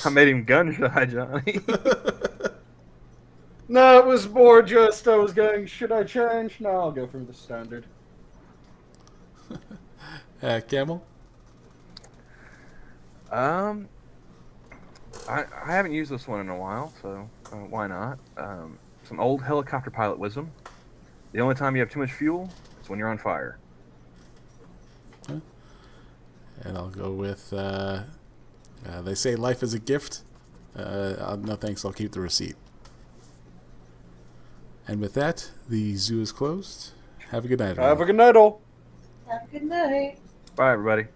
I made him gun shy, Johnny. No, it was more just I was going, should I change? No, I'll go from the standard. Camel? I haven't used this one in a while, so why not? Some old helicopter pilot wisdom. The only time you have too much fuel is when you're on fire. And I'll go with, they say life is a gift. No thanks, I'll keep the receipt. And with that, the zoo is closed. Have a good night, everyone. Have a good night, all. Have a good night. Bye, everybody.